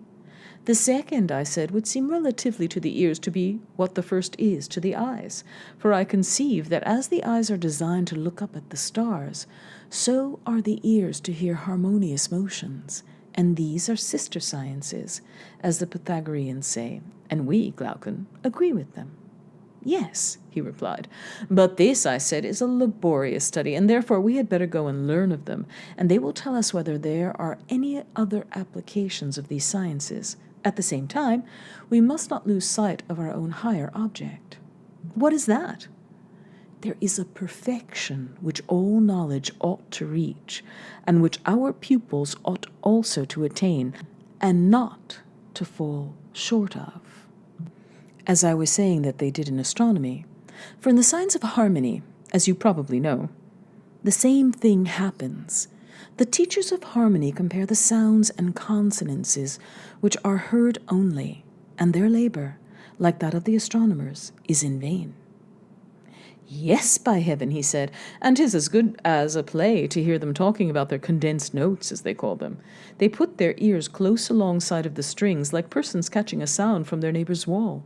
The second, I said, would seem relatively to the ears to be what the first is to the eyes, for I conceive that as the eyes are designed to look up at the stars, so are the ears to hear harmonious motions, and these are sister sciences, as the Pythagoreans say, and we, Glaucon, agree with them. Yes, he replied, but this, I said, is a laborious study, and therefore we had better go and learn of them, and they will tell us whether there are any other applications of these sciences. At the same time, we must not lose sight of our own higher object. What is that? There is a perfection which all knowledge ought to reach, and which our pupils ought also to attain, and not to fall short of. As I was saying that they did in astronomy, for in the science of harmony, as you probably know, the same thing happens. The teachers of harmony compare the sounds and consonances which are heard only, and their labor, like that of the astronomers, is in vain. Yes, by heaven, he said, and 'tis as good as a play to hear them talking about their condensed notes, as they call them. They put their ears close alongside of the strings, like persons catching a sound from their neighbor's wall.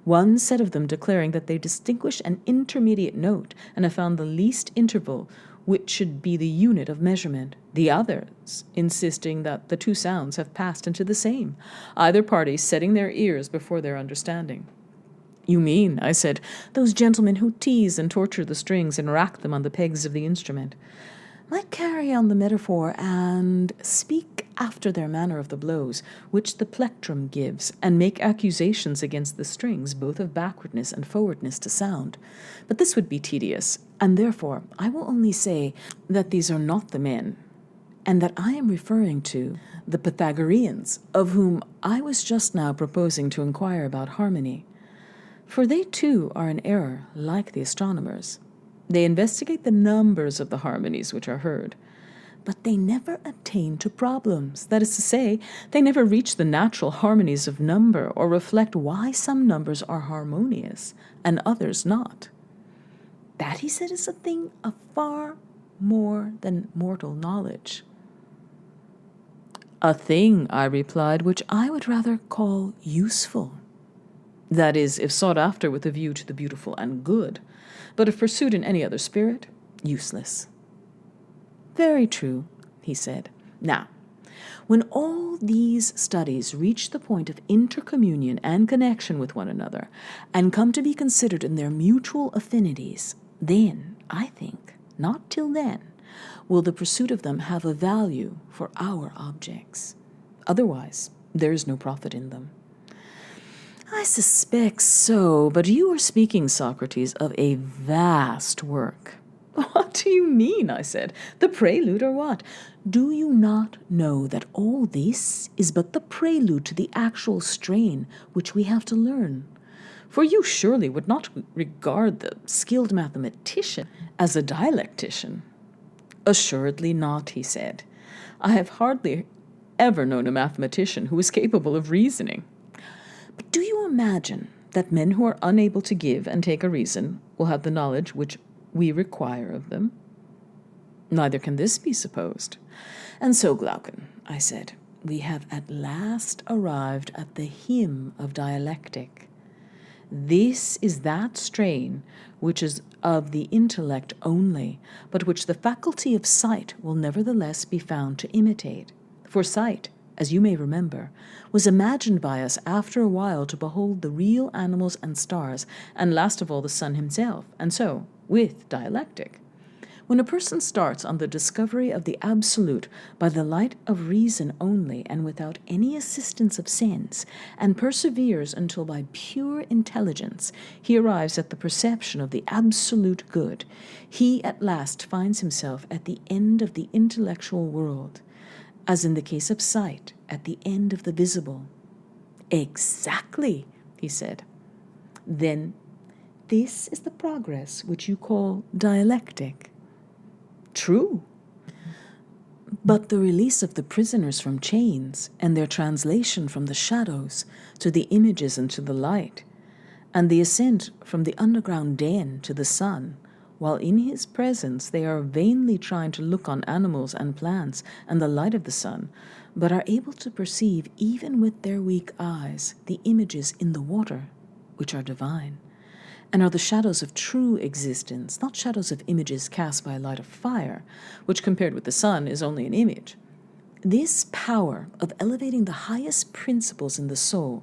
One said of them, declaring that they distinguish an intermediate note, and have found the least interval, which should be the unit of measurement. The others insisting that the 2 sounds have passed into the same, either party setting their ears before their understanding. You mean, I said, those gentlemen who tease and torture the strings and rack them on the pegs of the instrument. Might carry on the metaphor and speak after their manner of the blows, which the plectrum gives, and make accusations against the strings, both of backwardness and forwardness to sound. But this would be tedious, and therefore I will only say that these are not the men, and that I am referring to the Pythagoreans, of whom I was just now proposing to inquire about harmony. For they too are in error, like the astronomers. They investigate the numbers of the harmonies which are heard, but they never attain to problems. That is to say, they never reach the natural harmonies of number, or reflect why some numbers are harmonious and others not. That, he said, is a thing of far more than mortal knowledge. A thing, I replied, which I would rather call useful. That is, if sought after with a view to the beautiful and good, but if pursued in any other spirit, useless. Very true, he said. Now, when all these studies reach the point of intercommunion and connection with one another, and come to be considered in their mutual affinities, then, I think, not till then, will the pursuit of them have a value for our objects. Otherwise, there is no profit in them. I suspect so, but you are speaking, Socrates, of a vast work. What do you mean, I said, the prelude or what? Do you not know that all this is but the prelude to the actual strain which we have to learn? For you surely would not regard the skilled mathematician as a dialectician. Assuredly not, he said. I have hardly ever known a mathematician who is capable of reasoning. But do you imagine that men who are unable to give and take a reason will have the knowledge which we require of them? Neither can this be supposed. And so, Glaucon, I said, we have at last arrived at the Hymn of Dialectic. This is that strain which is of the intellect only, but which the faculty of sight will nevertheless be found to imitate. For sight, as you may remember, was imagined by us after a while to behold the real animals and stars, and last of all the sun himself, and so with dialectic. When a person starts on the discovery of the absolute by the light of reason only, and without any assistance of sense, and perseveres until by pure intelligence he arrives at the perception of the absolute good, he at last finds himself at the end of the intellectual world, as in the case of sight, at the end of the visible. Exactly, he said. Then this is the progress which you call dialectic. True. But the release of the prisoners from chains, and their translation from the shadows to the images and to the light, and the ascent from the underground den to the sun, while in his presence they are vainly trying to look on animals and plants and the light of the sun, but are able to perceive even with their weak eyes the images in the water, which are divine, and are the shadows of true existence, not shadows of images cast by a light of fire, which compared with the sun is only an image. This power of elevating the highest principles in the soul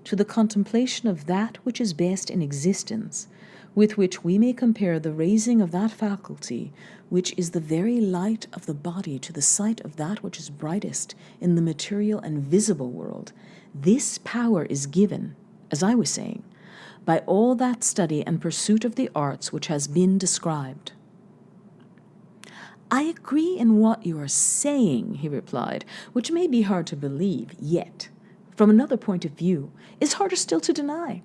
to the contemplation of that which is best in existence, with which we may compare the raising of that faculty which is the very light of the body to the sight of that which is brightest in the material and visible world, this power is given, as I was saying, by all that study and pursuit of the arts which has been described. I agree in what you are saying, he replied, which may be hard to believe, yet, from another point of view, is harder still to deny.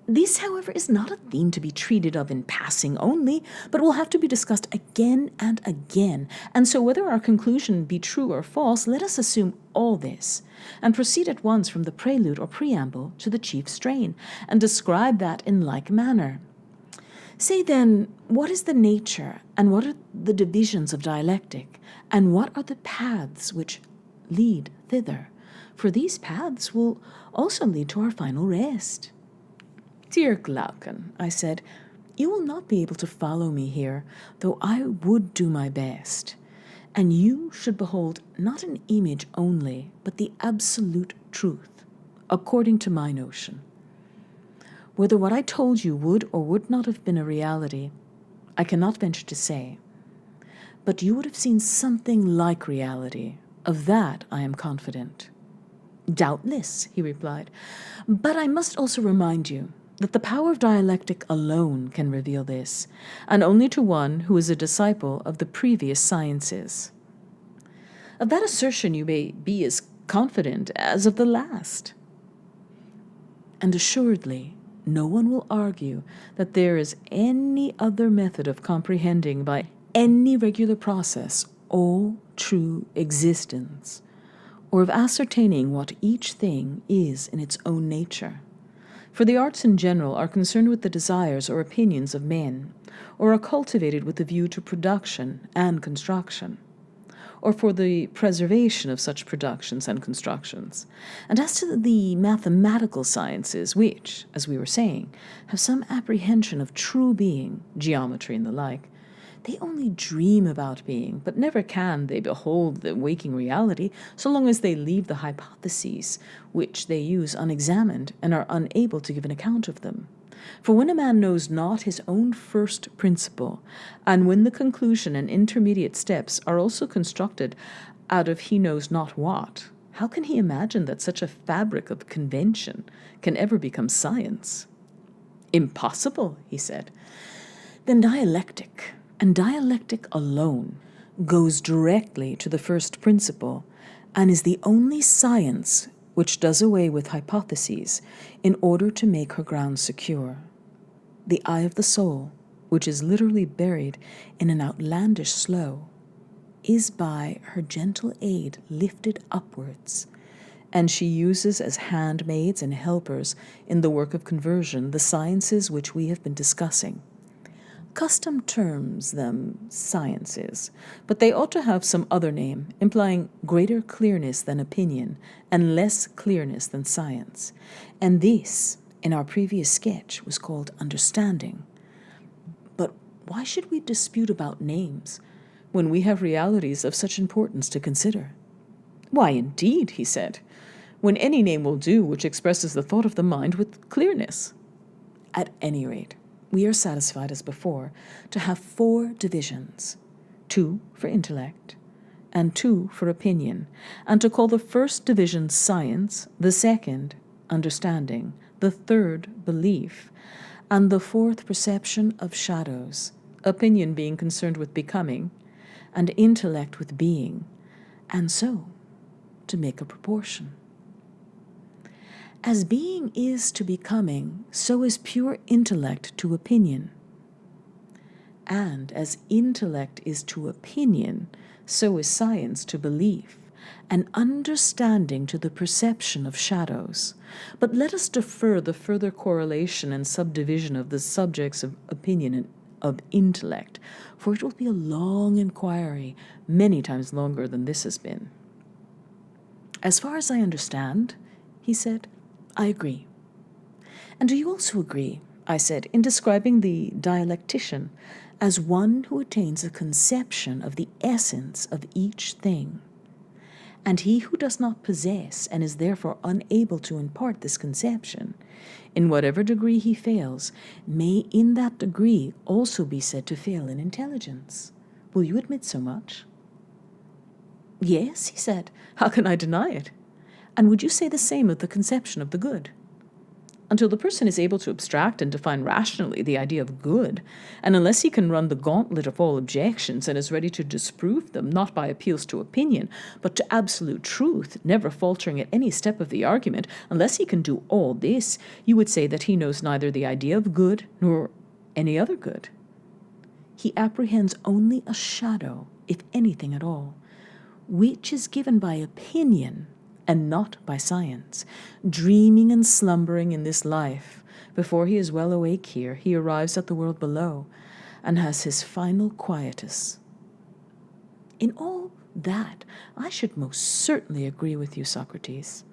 This, however, is not a theme to be treated of in passing only, but will have to be discussed again and again. And so whether our conclusion be true or false, let us assume all this, and proceed at once from the prelude or preamble to the chief strain, and describe that in like manner. Say then, what is the nature, and what are the divisions of dialectic, and what are the paths which lead thither? For these paths will also lead to our final rest. Dear Glaucon, I said, you will not be able to follow me here, though I would do my best. And you should behold not an image only, but the absolute truth, according to my notion. Whether what I told you would or would not have been a reality, I cannot venture to say. But you would have seen something like reality. Of that I am confident. Doubtless, he replied, but I must also remind you that the power of dialectic alone can reveal this, and only to one who is a disciple of the previous sciences. Of that assertion you may be as confident as of the last. And assuredly, no one will argue that there is any other method of comprehending by any regular process all true existence, or of ascertaining what each thing is in its own nature. For the arts in general are concerned with the desires or opinions of men, or are cultivated with a view to production and construction, or for the preservation of such productions and constructions. And as to the mathematical sciences, which, as we were saying, have some apprehension of true being, geometry and the like, they only dream about being, but never can they behold the waking reality so long as they leave the hypotheses which they use unexamined and are unable to give an account of them. For when a man knows not his own first principle, and when the conclusion and intermediate steps are also constructed out of he knows not what, how can he imagine that such a fabric of convention can ever become science? Impossible, he said. Then dialectic, and dialectic alone, goes directly to the first principle, and is the only science which does away with hypotheses in order to make her ground secure. The eye of the soul, which is literally buried in an outlandish slough, is by her gentle aid lifted upwards, and she uses as handmaids and helpers in the work of conversion the sciences which we have been discussing. Custom terms them sciences, but they ought to have some other name, implying greater clearness than opinion and less clearness than science. And this, in our previous sketch, was called understanding. But why should we dispute about names when we have realities of such importance to consider? Why, indeed, he said, when any name will do which expresses the thought of the mind with clearness. At any rate, we are satisfied, as before, to have 4 divisions, 2 for intellect, and 2 for opinion, and to call the first division science, the second understanding, the third belief, and the fourth perception of shadows, opinion being concerned with becoming, and intellect with being, and so to make a proportion. As being is to becoming, so is pure intellect to opinion. And as intellect is to opinion, so is science to belief, and understanding to the perception of shadows. But let us defer the further correlation and subdivision of the subjects of opinion and of intellect, for it will be a long inquiry, many times longer than this has been. As far as I understand, he said, I agree. And do you also agree, I said, in describing the dialectician as one who attains a conception of the essence of each thing? And he who does not possess and is therefore unable to impart this conception, in whatever degree he fails, may in that degree also be said to fail in intelligence. Will you admit so much? Yes, he said. How can I deny it? And would you say the same of the conception of the good? Until the person is able to abstract and define rationally the idea of good, and unless he can run the gauntlet of all objections and is ready to disprove them, not by appeals to opinion, but to absolute truth, never faltering at any step of the argument, unless he can do all this, you would say that he knows neither the idea of good nor any other good. He apprehends only a shadow, if anything at all, which is given by opinion and not by science. Dreaming and slumbering in this life, before he is well awake here, he arrives at the world below and has his final quietus. In all that, I should most certainly agree with you, Socrates.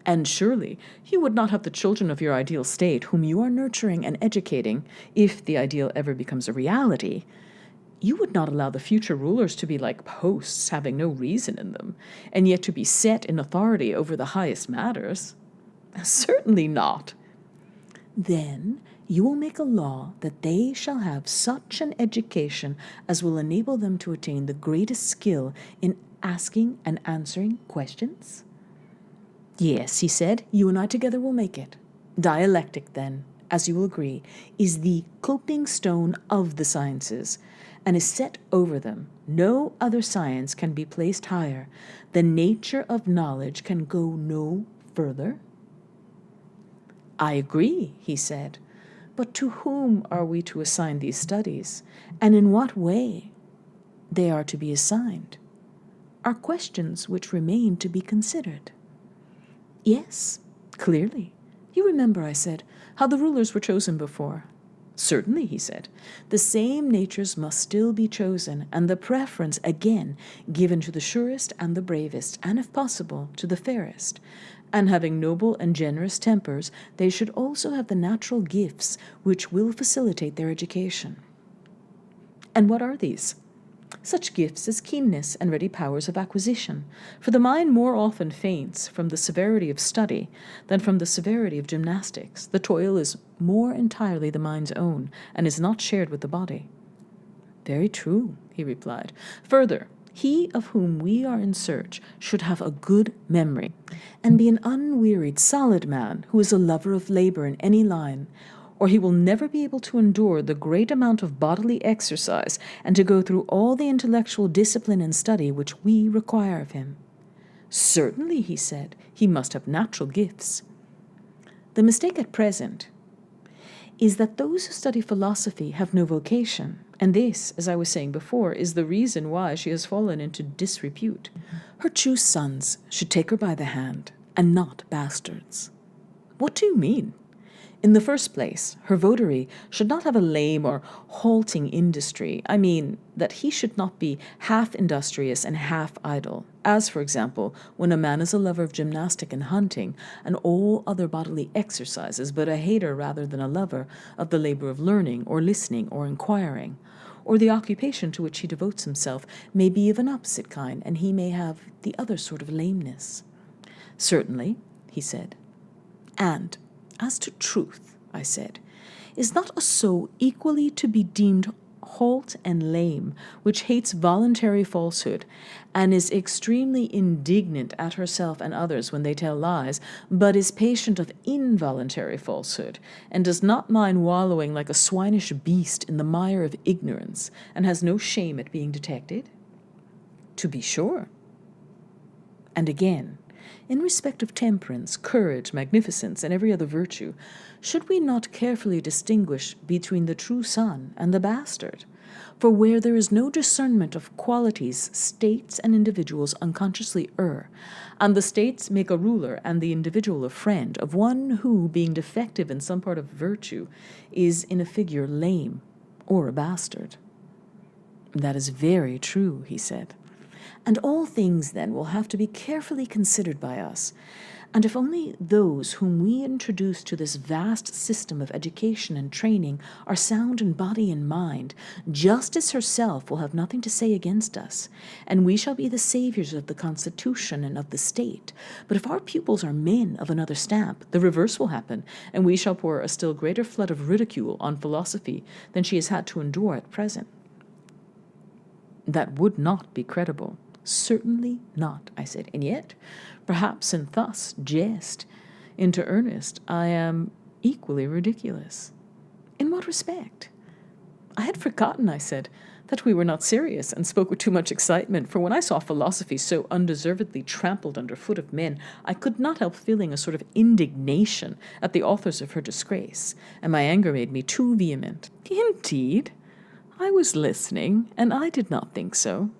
And surely you would not have the children of your ideal state, whom you are nurturing and educating, if the ideal ever becomes a reality, you would not allow the future rulers to be like posts having no reason in them, and yet to be set in authority over the highest matters. Certainly not. Then you will make a law that they shall have such an education as will enable them to attain the greatest skill in asking and answering questions? Yes, he said, you and I together will make it. Dialectic, then, as you will agree, is the coping stone of the sciences, and is set over them. No other science can be placed higher. The nature of knowledge can go no further. I agree, he said, but to whom are we to assign these studies, and in what way they are to be assigned, are questions which remain to be considered. Yes, clearly. You remember, I said, how the rulers were chosen before. Certainly, he said, the same natures must still be chosen, and the preference again given to the surest and the bravest, and if possible, to the fairest. And having noble and generous tempers, they should also have the natural gifts which will facilitate their education. And what are these? Such gifts as keenness and ready powers of acquisition, for the mind more often faints from the severity of study than from the severity of gymnastics. The toil is more entirely the mind's own, and is not shared with the body. Very true, he replied. Further, he of whom we are in search should have a good memory, and be an unwearied, solid man who is a lover of labor in any line, or he will never be able to endure the great amount of bodily exercise and to go through all the intellectual discipline and study which we require of him. Certainly, he said, he must have natural gifts. The mistake at present is that those who study philosophy have no vocation, and this, as I was saying before, is the reason why she has fallen into disrepute. Her true sons should take her by the hand, and not bastards. What do you mean? In the first place, her votary should not have a lame or halting industry. I mean that he should not be half industrious and half idle, as, for example, when a man is a lover of gymnastic and hunting and all other bodily exercises, but a hater rather than a lover of the labor of learning or listening or inquiring, or the occupation to which he devotes himself may be of an opposite kind, and he may have the other sort of lameness. Certainly, he said. And as to truth, I said, is not a soul equally to be deemed halt and lame, which hates voluntary falsehood, and is extremely indignant at herself and others when they tell lies, but is patient of involuntary falsehood, and does not mind wallowing like a swinish beast in the mire of ignorance, and has no shame at being detected? To be sure. And again, in respect of temperance, courage, magnificence, and every other virtue, should we not carefully distinguish between the true son and the bastard? For where there is no discernment of qualities, states and individuals unconsciously err, and the states make a ruler and the individual a friend of one who, being defective in some part of virtue, is in a figure lame or a bastard. That is very true, he said. And all things, then, will have to be carefully considered by us, and if only those whom we introduce to this vast system of education and training are sound in body and mind, justice herself will have nothing to say against us, and we shall be the saviors of the constitution and of the state. But if our pupils are men of another stamp, the reverse will happen, and we shall pour a still greater flood of ridicule on philosophy than she has had to endure at present. That would not be credible. Certainly not, I said, and yet, perhaps in thus jest into earnest, I am equally ridiculous. In what respect? I had forgotten, I said, that we were not serious and spoke with too much excitement, for when I saw philosophy so undeservedly trampled under foot of men, I could not help feeling a sort of indignation at the authors of her disgrace, and my anger made me too vehement. Indeed, I was listening, and I did not think so.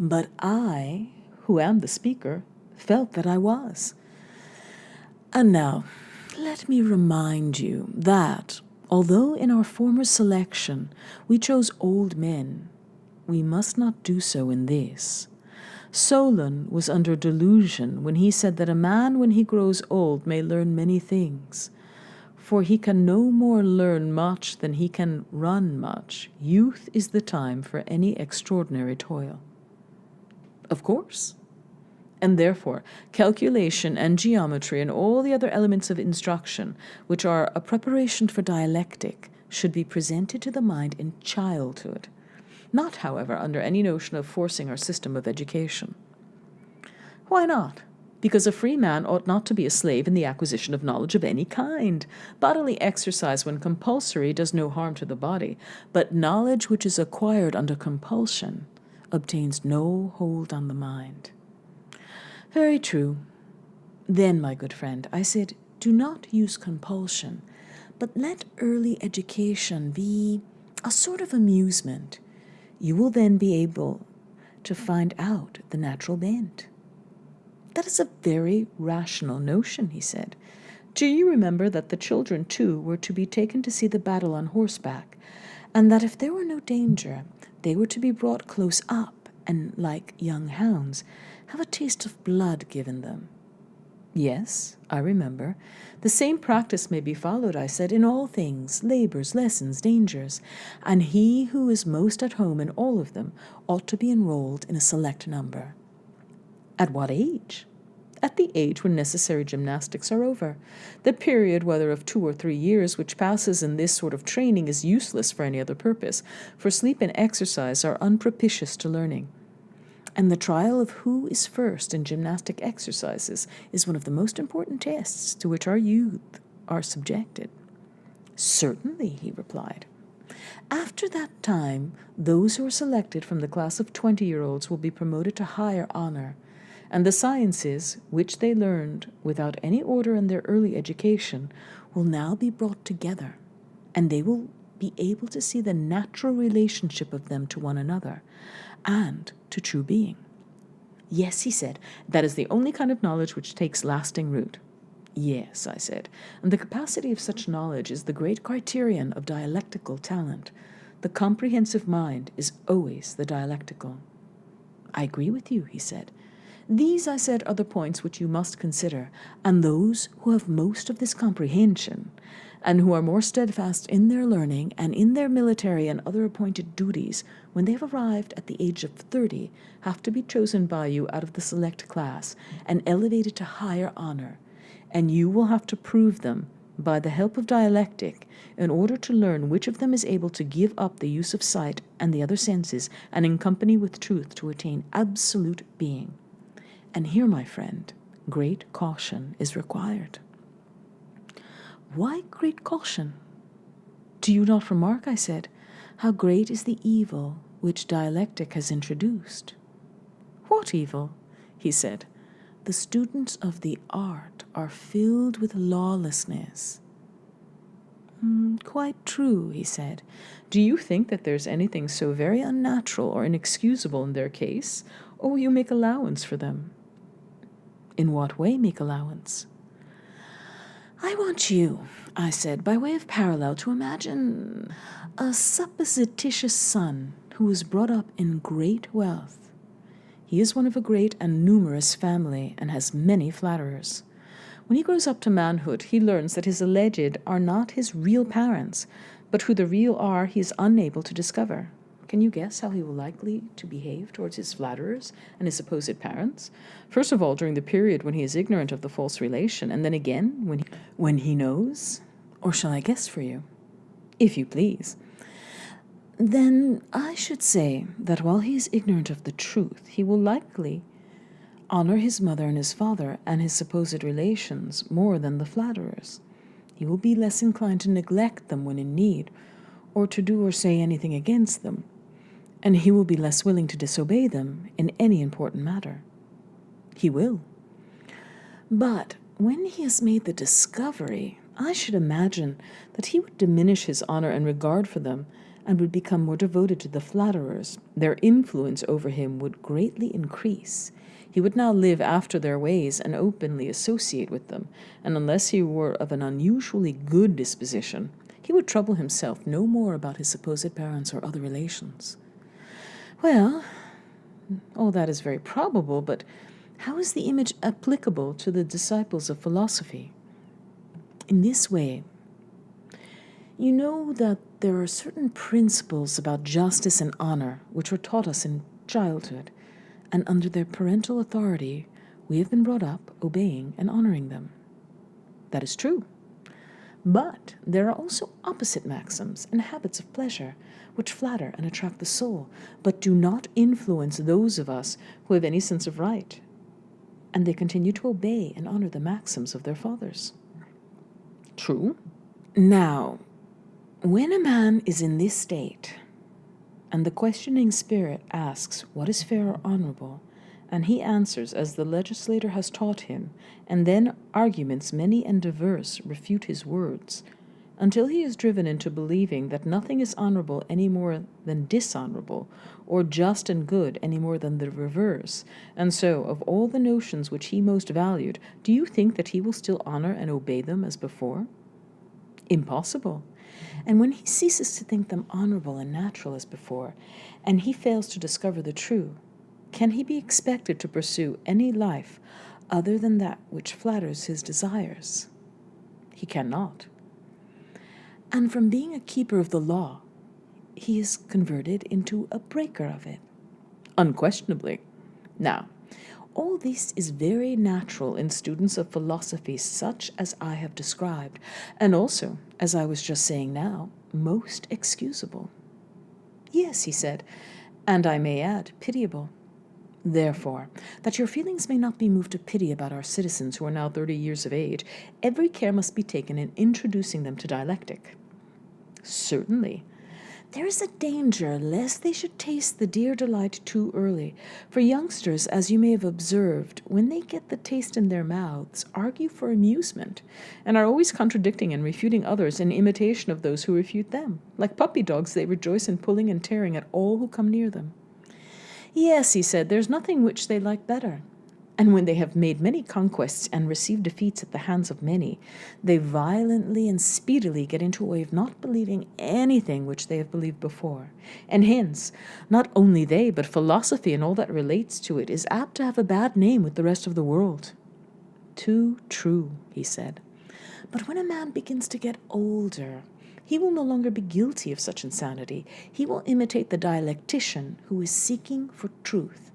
But I, who am the speaker, felt that I was. And now, let me remind you that, although in our former selection we chose old men, we must not do so in this. Solon was under delusion when he said that a man when he grows old may learn many things, for he can no more learn much than he can run much. Youth is the time for any extraordinary toil. Of course. And therefore, calculation and geometry and all the other elements of instruction, which are a preparation for dialectic, should be presented to the mind in childhood, not, however, under any notion of forcing our system of education. Why not? because a free man ought not to be a slave in the acquisition of knowledge of any kind. Bodily exercise, when compulsory, does no harm to the body, but knowledge which is acquired under compulsion obtains no hold on the mind. Very true. Then, my good friend, I said, do not use compulsion, but let early education be a sort of amusement. You will then be able to find out the natural bent. That is a very rational notion, he said. Do you remember that the children, too, were to be taken to see the battle on horseback, and that if there were no danger, they were to be brought close up, and, like young hounds, have a taste of blood given them? Yes, I remember. The same practice may be followed, I said, in all things, labors, lessons, dangers, and he who is most at home in all of them ought to be enrolled in a select number. At what age? At the age when necessary gymnastics are over. The period, whether of 2 or 3 years, which passes in this sort of training is useless for any other purpose, for sleep and exercise are unpropitious to learning. And the trial of who is first in gymnastic exercises is one of the most important tests to which our youth are subjected. Certainly, he replied. After that time, those who are selected from the class of 20-year-olds will be promoted to higher honor, and the sciences, which they learned without any order in their early education, will now be brought together, and they will be able to see the natural relationship of them to one another and to true being. Yes, he said, that is the only kind of knowledge which takes lasting root. Yes, I said, and the capacity of such knowledge is the great criterion of dialectical talent. The comprehensive mind is always the dialectical. I agree with you, he said. These, I said, are the points which you must consider, and those who have most of this comprehension, and who are more steadfast in their learning and in their military and other appointed duties, when they have arrived at the age of 30, have to be chosen by you out of the select class and elevated to higher honor, and you will have to prove them by the help of dialectic in order to learn which of them is able to give up the use of sight and the other senses and in company with truth to attain absolute being. And here, my friend, great caution is required. Why great caution? Do you not remark, I said, how great is the evil which dialectic has introduced? What evil? He said. The students of the art are filled with lawlessness. Quite true, he said. Do you think that there's anything so very unnatural or inexcusable in their case, or will you make allowance for them? In what way make allowance? I want you, I said, by way of parallel, to imagine a supposititious son who was brought up in great wealth. He is one of a great and numerous family and has many flatterers. When he grows up to manhood, he learns that his alleged are not his real parents, but who the real are he is unable to discover. Can you guess how he will likely to behave towards his flatterers and his supposed parents? First of all, during the period when he is ignorant of the false relation, and then again when he knows? Or shall I guess for you? If you please. Then I should say that while he is ignorant of the truth, he will likely honor his mother and his father and his supposed relations more than the flatterers. He will be less inclined to neglect them when in need, or to do or say anything against them, and he will be less willing to disobey them in any important matter. He will. But when he has made the discovery, I should imagine that he would diminish his honor and regard for them, and would become more devoted to the flatterers. Their influence over him would greatly increase. He would now live after their ways and openly associate with them, and unless he were of an unusually good disposition, he would trouble himself no more about his supposed parents or other relations. Well, all that is very probable, but how is the image applicable to the disciples of philosophy? In this way, you know that there are certain principles about justice and honor which were taught us in childhood, and under their parental authority we have been brought up obeying and honoring them. That is true. But there are also opposite maxims and habits of pleasure which flatter and attract the soul, but do not influence those of us who have any sense of right. and they continue to obey and honor the maxims of their fathers. True. Now, when a man is in this state, and the questioning spirit asks what is fair or honorable, and he answers as the legislator has taught him, and then arguments many and diverse refute his words, until he is driven into believing that nothing is honorable any more than dishonorable, or just and good any more than the reverse, and so, of all the notions which he most valued, do you think that he will still honor and obey them as before? Impossible. And when he ceases to think them honorable and natural as before, and he fails to discover the true, can he be expected to pursue any life other than that which flatters his desires? He cannot. And from being a keeper of the law, he is converted into a breaker of it. Unquestionably. Now, all this is very natural in students of philosophy such as I have described, and also, as I was just saying now, most excusable. Yes, he said, and I may add, pitiable. Therefore, that your feelings may not be moved to pity about our citizens who are now 30 years of age, every care must be taken in introducing them to dialectic. Certainly. There is a danger lest they should taste the dear delight too early, for youngsters, as you may have observed, when they get the taste in their mouths, argue for amusement, and are always contradicting and refuting others in imitation of those who refute them. Like puppy dogs, they rejoice in pulling and tearing at all who come near them. Yes, he said, there's nothing which they like better. And when they have made many conquests and received defeats at the hands of many, they violently and speedily get into a way of not believing anything which they have believed before. And hence, not only they, but philosophy and all that relates to it is apt to have a bad name with the rest of the world. Too true, he said. But when a man begins to get older, he will no longer be guilty of such insanity. He will imitate the dialectician who is seeking for truth,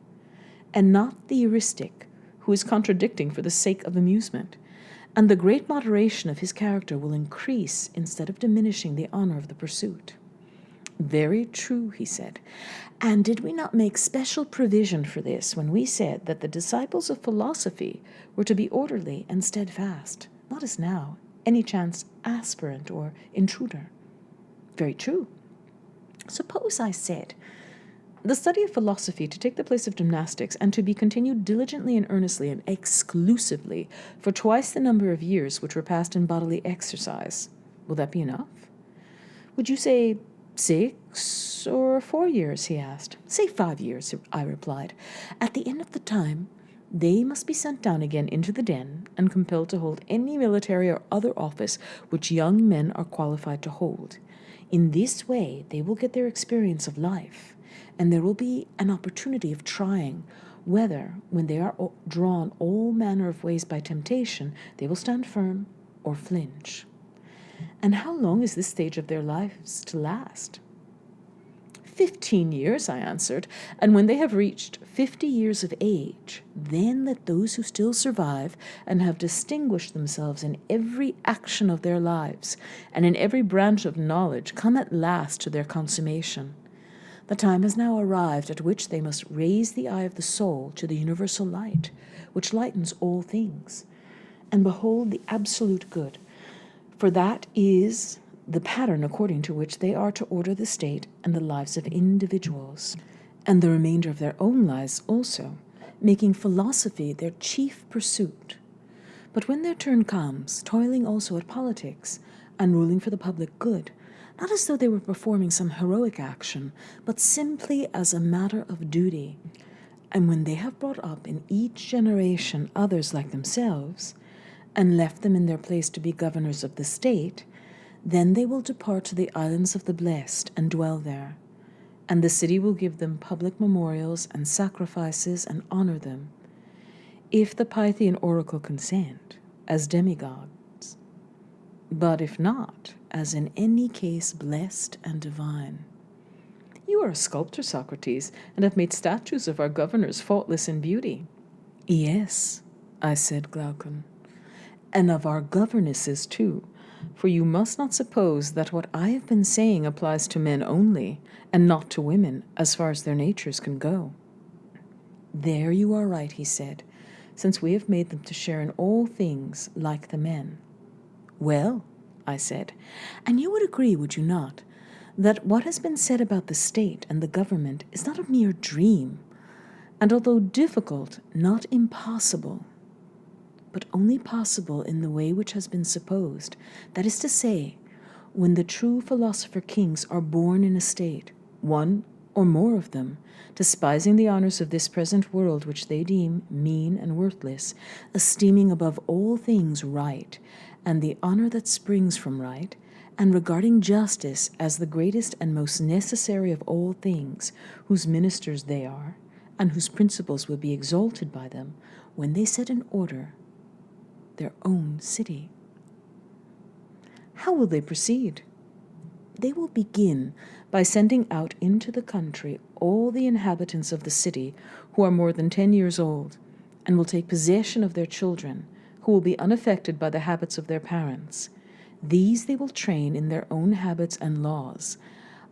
and not the heuristic who is contradicting for the sake of amusement, and the great moderation of his character will increase instead of diminishing the honor of the pursuit. Very true, he said. And did we not make special provision for this when we said that the disciples of philosophy were to be orderly and steadfast, not as now, any chance aspirant or intruder? Very true. Suppose I said, the study of philosophy to take the place of gymnastics and to be continued diligently and earnestly and exclusively for twice the number of years which were passed in bodily exercise. Will that be enough? Would you say 6 or 4 years, he asked. Say 5 years, I replied. At the end of the time, they must be sent down again into the den and compelled to hold any military or other office which young men are qualified to hold. In this way, they will get their experience of life, and there will be an opportunity of trying whether, when they are drawn all manner of ways by temptation, they will stand firm or flinch. And how long is this stage of their lives to last? 15 years, I answered, and when they have reached 50 years of age, then let those who still survive and have distinguished themselves in every action of their lives and in every branch of knowledge come at last to their consummation. The time has now arrived at which they must raise the eye of the soul to the universal light, which lightens all things, and behold the absolute good, for that is the pattern according to which they are to order the state and the lives of individuals, and the remainder of their own lives also, making philosophy their chief pursuit. But when their turn comes, toiling also at politics, and ruling for the public good, not as though they were performing some heroic action, but simply as a matter of duty. And when they have brought up in each generation others like themselves, and left them in their place to be governors of the state, then they will depart to the islands of the blessed and dwell there, and the city will give them public memorials and sacrifices and honor them, if the Pythian oracle consent, as demigods, but if not, as in any case blessed and divine. You are a sculptor, Socrates, and have made statues of our governors faultless in beauty. Yes, I said, Glaucon, and of our governesses too, for you must not suppose that what I have been saying applies to men only, and not to women, as far as their natures can go. There you are right, he said. since we have made them to share in all things like the men. Well, I said, and you would agree, would you not, that what has been said about the state and the government is not a mere dream, and although difficult, not impossible, but only possible in the way which has been supposed, that is to say, when the true philosopher kings are born in a state, one or more of them, despising the honors of this present world which they deem mean and worthless, esteeming above all things right, and the honor that springs from right, and regarding justice as the greatest and most necessary of all things, whose ministers they are, and whose principles will be exalted by them, when they set in order their own city. How will they proceed? They will begin by sending out into the country all the inhabitants of the city who are more than 10 years old, and will take possession of their children, who will be unaffected by the habits of their parents. These they will train in their own habits and laws,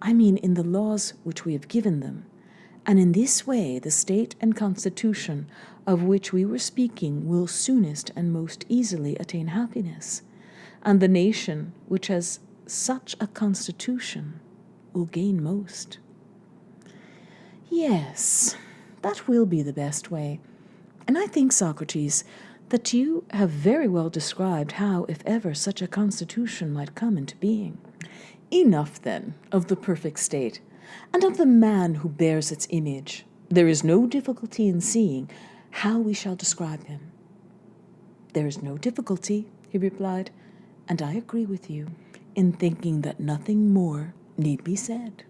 I mean in the laws which we have given them, and in this way the state and constitution of which we were speaking will soonest and most easily attain happiness, and the nation which has such a constitution will gain most. Yes, that will be the best way, and I think, Socrates, that you have very well described how, if ever, such a constitution might come into being. Enough, then, of the perfect state, and of the man who bears its image. There is no difficulty in seeing how we shall describe him. There is no difficulty, he replied, and I agree with you in thinking that nothing more need be said.